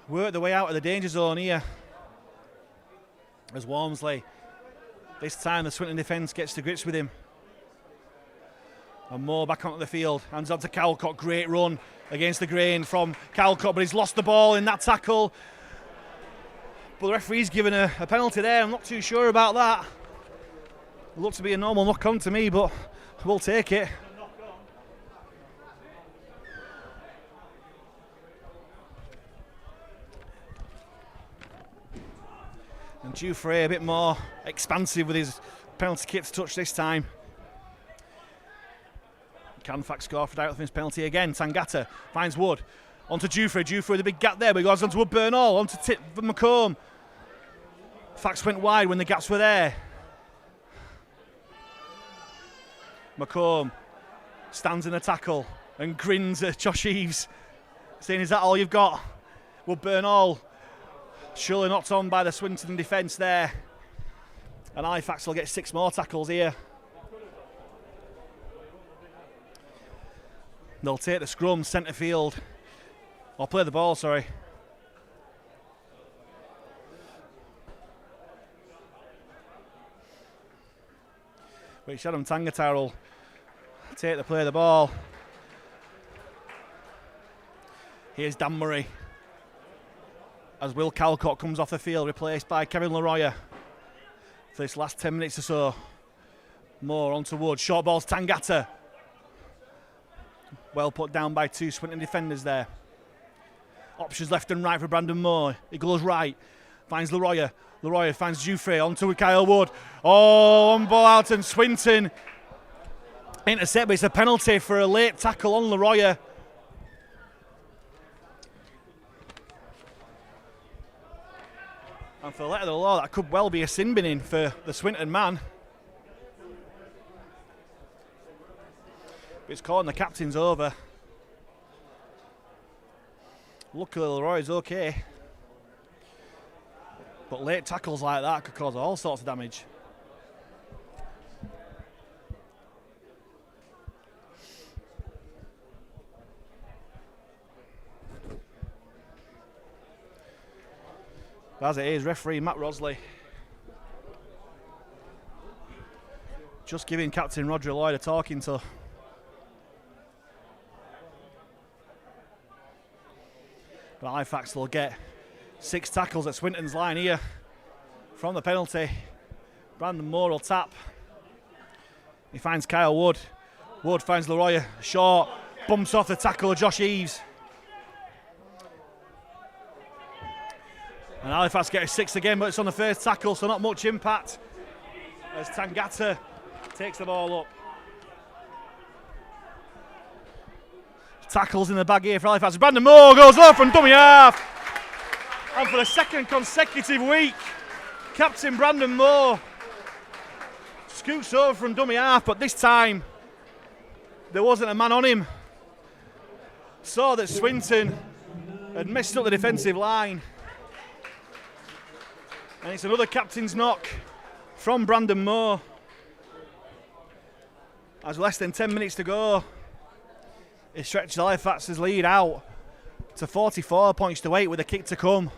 work the way out of the danger zone here. As Walmsley, this time the Swinton defence gets to grips with him. And Moore back onto the field. Hands on to Calcott. Great run against the grain from Calcott, but he's lost the ball in that tackle. But the referee's given a penalty there. I'm not too sure about that. It looked to be a normal knock-on to me, but we'll take it. And Dufresne a bit more expansive with his penalty kick to touch this time. Can Halifax score for out of his penalty again. Tangata finds Wood. Onto Dufresne. Dufresne with a big gap there, but he goes on to Woodburn all. On to McComb. Fax went wide when the gaps were there. McComb stands in the tackle and grins at Josh Eaves, saying, "Is that all you've got?" Woodburn all. Surely knocked on by the Swinton defence there. And Halifax will get 6 more tackles here. They'll take the scrum, centre field. Or play the ball, sorry. Which Adam Tangata will take the play of the ball. Here's Dan Murray. As Will Calcott comes off the field, replaced by Kevin LaRoya for this last 10 minutes or so. Moore onto Wood, short balls Tangata. Well put down by 2 Swinton defenders there. Options left and right for Brandon Moore. He goes right, finds LaRoya. Leroy finds Jouffre onto Kyle Wood. Oh, one ball out and Swinton intercept, but it's a penalty for a late tackle on Leroy. And for the letter of the law, that could well be a sin binning for the Swinton man. But it's caught and the captain's over. Luckily Leroy's okay. But late tackles like that could cause all sorts of damage. As it is, referee Matt Rosley just giving Captain Roger Lloyd a talking to. But Halifax will get 6 tackles at Swinton's line here from the penalty. Brandon Moore will tap. He finds Kyle Wood. Wood finds Leroy short, bumps off the tackle of Josh Eves. And Halifax get a 6 again, but it's on the first tackle, so not much impact as Tangata takes the ball up. Tackles in the bag here for Halifax. Brandon Moore goes off from dummy half. And for the second consecutive week, Captain Brandon Moore scoots over from dummy half, but this time there wasn't a man on him. Saw that Swinton had messed up the defensive line. And it's another captain's knock from Brandon Moore. As less than 10 minutes to go, it stretches Halifax's lead out to 44 points to 8 with a kick to come.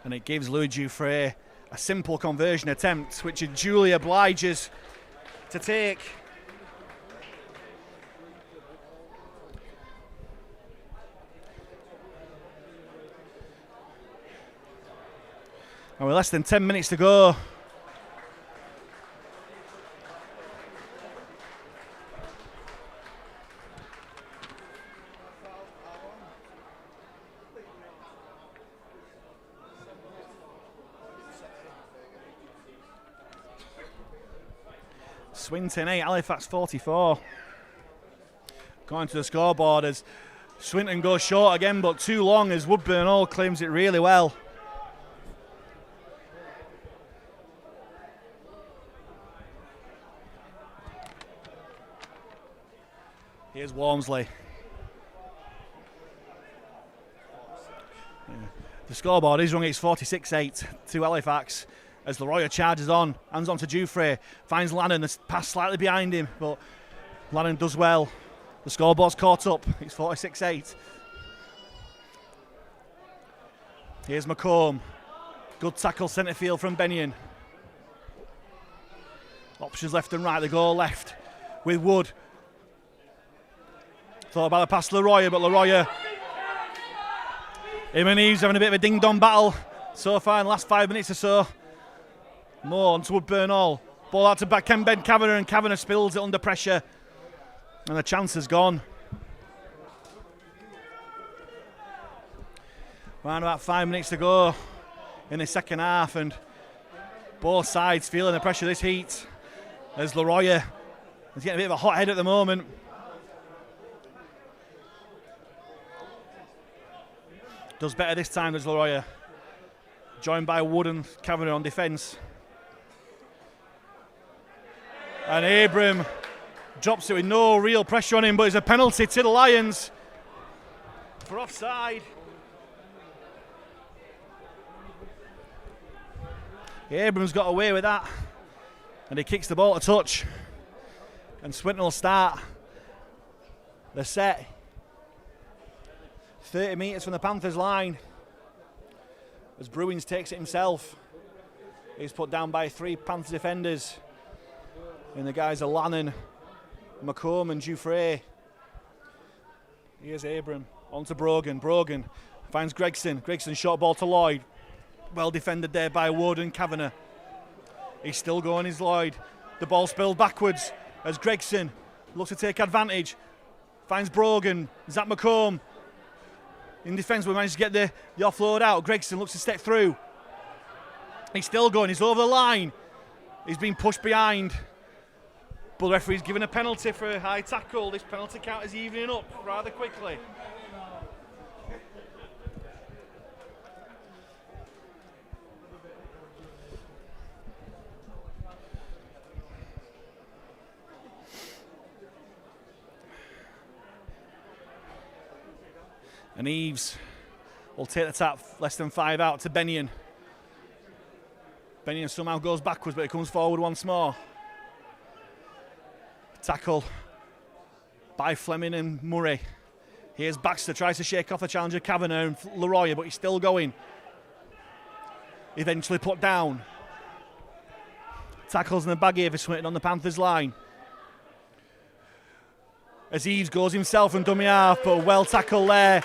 And it gives Louis Jouffre a simple conversion attempt, which it duly obliges to take. And with less than 10 minutes to go, Swinton 8, Halifax 44. Going to the scoreboard as Swinton goes short again, but too long as Woodburn Hall claims it really well. Here's Walmsley. The scoreboard is wrong, it's 46-8 to Halifax. As Leroy charges on, hands on to Jouffre, finds Lannon, the pass slightly behind him, but Lannon does well. The scoreboard's caught up, it's 46-8. Here's McComb, good tackle centre field from Bennion. Options left and right, they go left with Wood. Thought about the pass to Leroy, but Leroy, him and Eves having a bit of a ding-dong battle so far in the last 5 minutes or so. Moore onto Woodburn Hall. Ball out to backhand Ben Kavanagh, and Kavanagh spills it under pressure. And the chance is gone. Around about 5 minutes to go in the second half, and both sides feeling the pressure of this heat. As Leroy is getting a bit of a hot head at the moment. Does better this time, does Leroy. Joined by Wood and Kavanagh on defence. And Abram drops it with no real pressure on him, but it's a penalty to the Lions for offside. Abram's got away with that, and he kicks the ball to touch. And Swinton will start the set 30 metres from the Panthers line as Bruins takes it himself. He's put down by 3 Panthers defenders. And the guys are Lannon, McComb and Dufresne. Here's Abram, on to Brogan. Brogan finds Gregson. Gregson short ball to Lloyd. Well defended there by Wood and Kavanagh. He's still going, is Lloyd. The ball spilled backwards as Gregson looks to take advantage. Finds Brogan. Zach McComb in defence, we managed to get the offload out. Gregson looks to step through. He's still going, he's over the line. He's been pushed behind. But the referee's given a penalty for a high tackle. This penalty count is evening up rather quickly. And Eves will take the tap less than 5 out to Bennion. Bennion somehow goes backwards, but he comes forward once more. Tackle by Fleming and Murray. Here's Baxter, tries to shake off the challenger Kavanagh and Leroy, but he's still going. Eventually put down. Tackles in the bag here for Swinton on the Panthers line. As Eves goes himself and dummy half, but well tackled there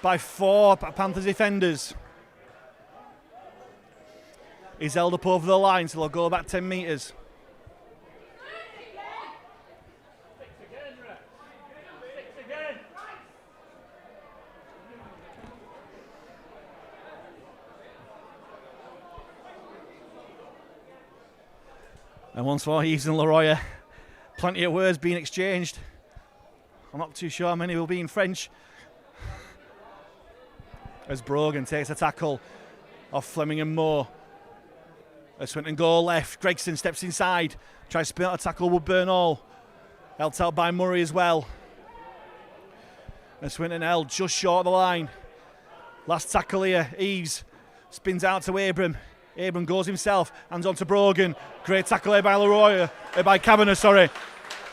by 4 Panthers defenders. He's held up over the line, so they'll go back 10 metres. And once more, Eves and Leroy, plenty of words being exchanged. I'm not too sure how many will be in French. As Brogan takes a tackle off Fleming and Moore. As Swinton go left, Gregson steps inside, tries to spin out a tackle Woodburn Hall. Helped out by Murray as well. And Swinton held just short of the line. Last tackle here, Eves spins out to Abram. Abram goes himself, hands on to Brogan. Great tackle here by Leroy, by Kavanagh, sorry.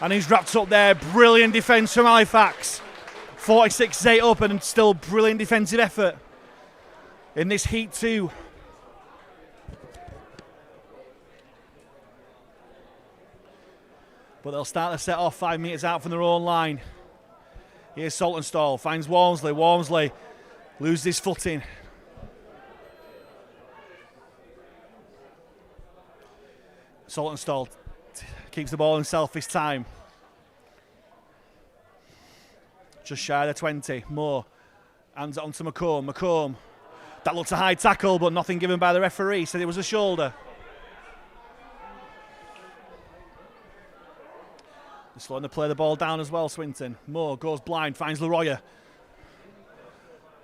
And he's wrapped up there. Brilliant defence from Halifax. 46-8 up and still brilliant defensive effort in this heat too. But they'll start to set off 5 metres out from their own line. Here's Saltonstall, finds Walmsley. Walmsley loses his footing. Saltonstall keeps the ball himself this time. Just shy of the 20. Moore hands it on to McComb. McComb, that looked a high tackle, but nothing given by the referee. Said it was a shoulder. They're slowing to play the ball down as well, Swinton. Moore goes blind, finds Leroy.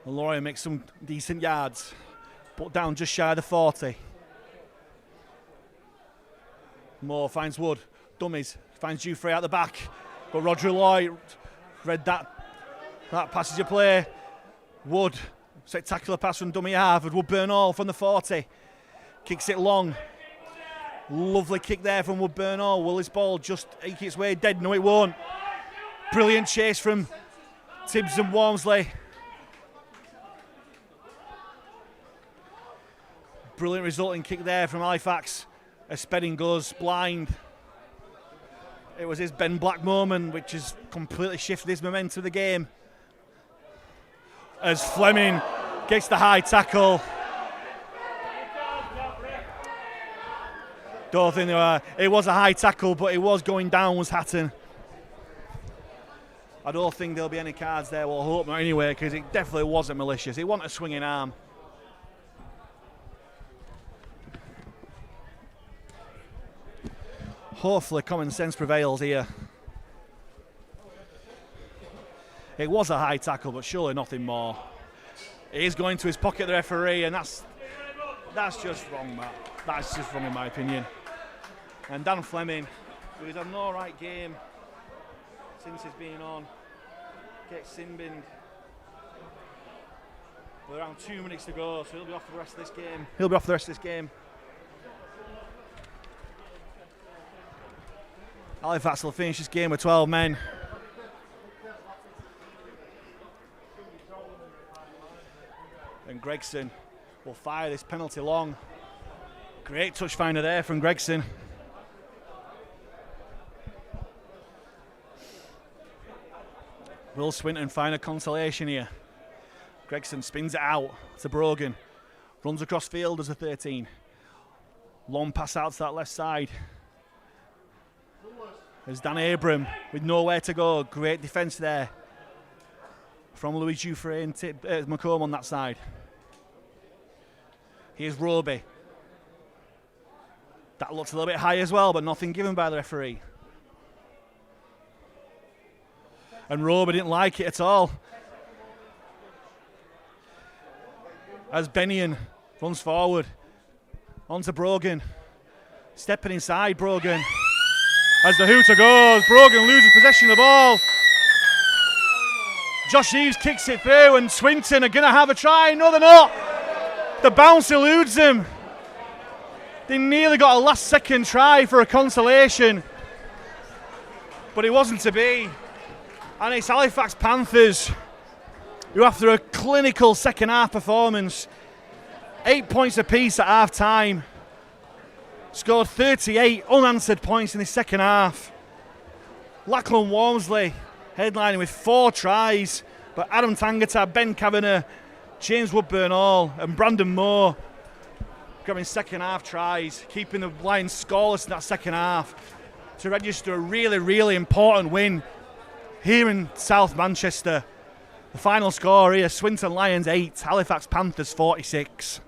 Leroy makes some decent yards. Put down just shy of the 40. Moore finds Wood. Dummies. Finds Dufresne out the back. But Roger Lloyd read that passage of play. Wood. Spectacular pass from dummy half. Woodburn Hall from the 40. Kicks it long. Lovely kick there from Woodburn Hall. Will this ball just eke its way dead? No, it won't. Brilliant chase from Tibbs and Walmsley. Brilliant resulting kick there from Halifax. As Spedding goes blind. It was his Ben Black moment, which has completely shifted his momentum of the game. As Fleming gets the high tackle. Don't think it was a high tackle, but it was going down, was Hatton. I don't think there'll be any cards there. Well, I hope not anyway, because it definitely wasn't malicious. It wasn't a swinging arm. Hopefully common sense prevails here. It was a high tackle, but surely nothing more. It is going to his pocket, the referee, and that's just wrong, Matt. That's just wrong in my opinion. And Dan Fleming, who's had an alright game since he's been on, gets sin-binned. With around 2 minutes to go, so he'll be off for the rest of this game. Halifax will finish this game with 12 men. And Gregson will fire this penalty long. Great touch finder there from Gregson. Will Swinton find a consolation here? Gregson spins it out to Brogan. Runs across field as a 13. Long pass out to that left side. There's Dan Abram with nowhere to go. Great defence there from Louis Dufresne and Macomb on that side. Here's Roby. That looks a little bit high as well, but nothing given by the referee. And Roby didn't like it at all. As Bennion runs forward. Onto Brogan. Stepping inside Brogan. As the hooter goes, Brogan loses possession of the ball. Josh Eves kicks it through and Swinton are going to have a try. No, they're not. The bounce eludes them. They nearly got a last second try for a consolation, but it wasn't to be. And it's Halifax Panthers who, after a clinical second half performance, 8 points apiece at half time, scored 38 unanswered points in the second half. Lachlan Walmsley headlining with 4 tries, but Adam Tangata, Ben Kavanagh, James Woodburn-Hall and Brandon Moore grabbing second half tries, keeping the Lions scoreless in that second half to register a really, really important win here in South Manchester. The final score here, Swinton Lions 8, Halifax Panthers 46.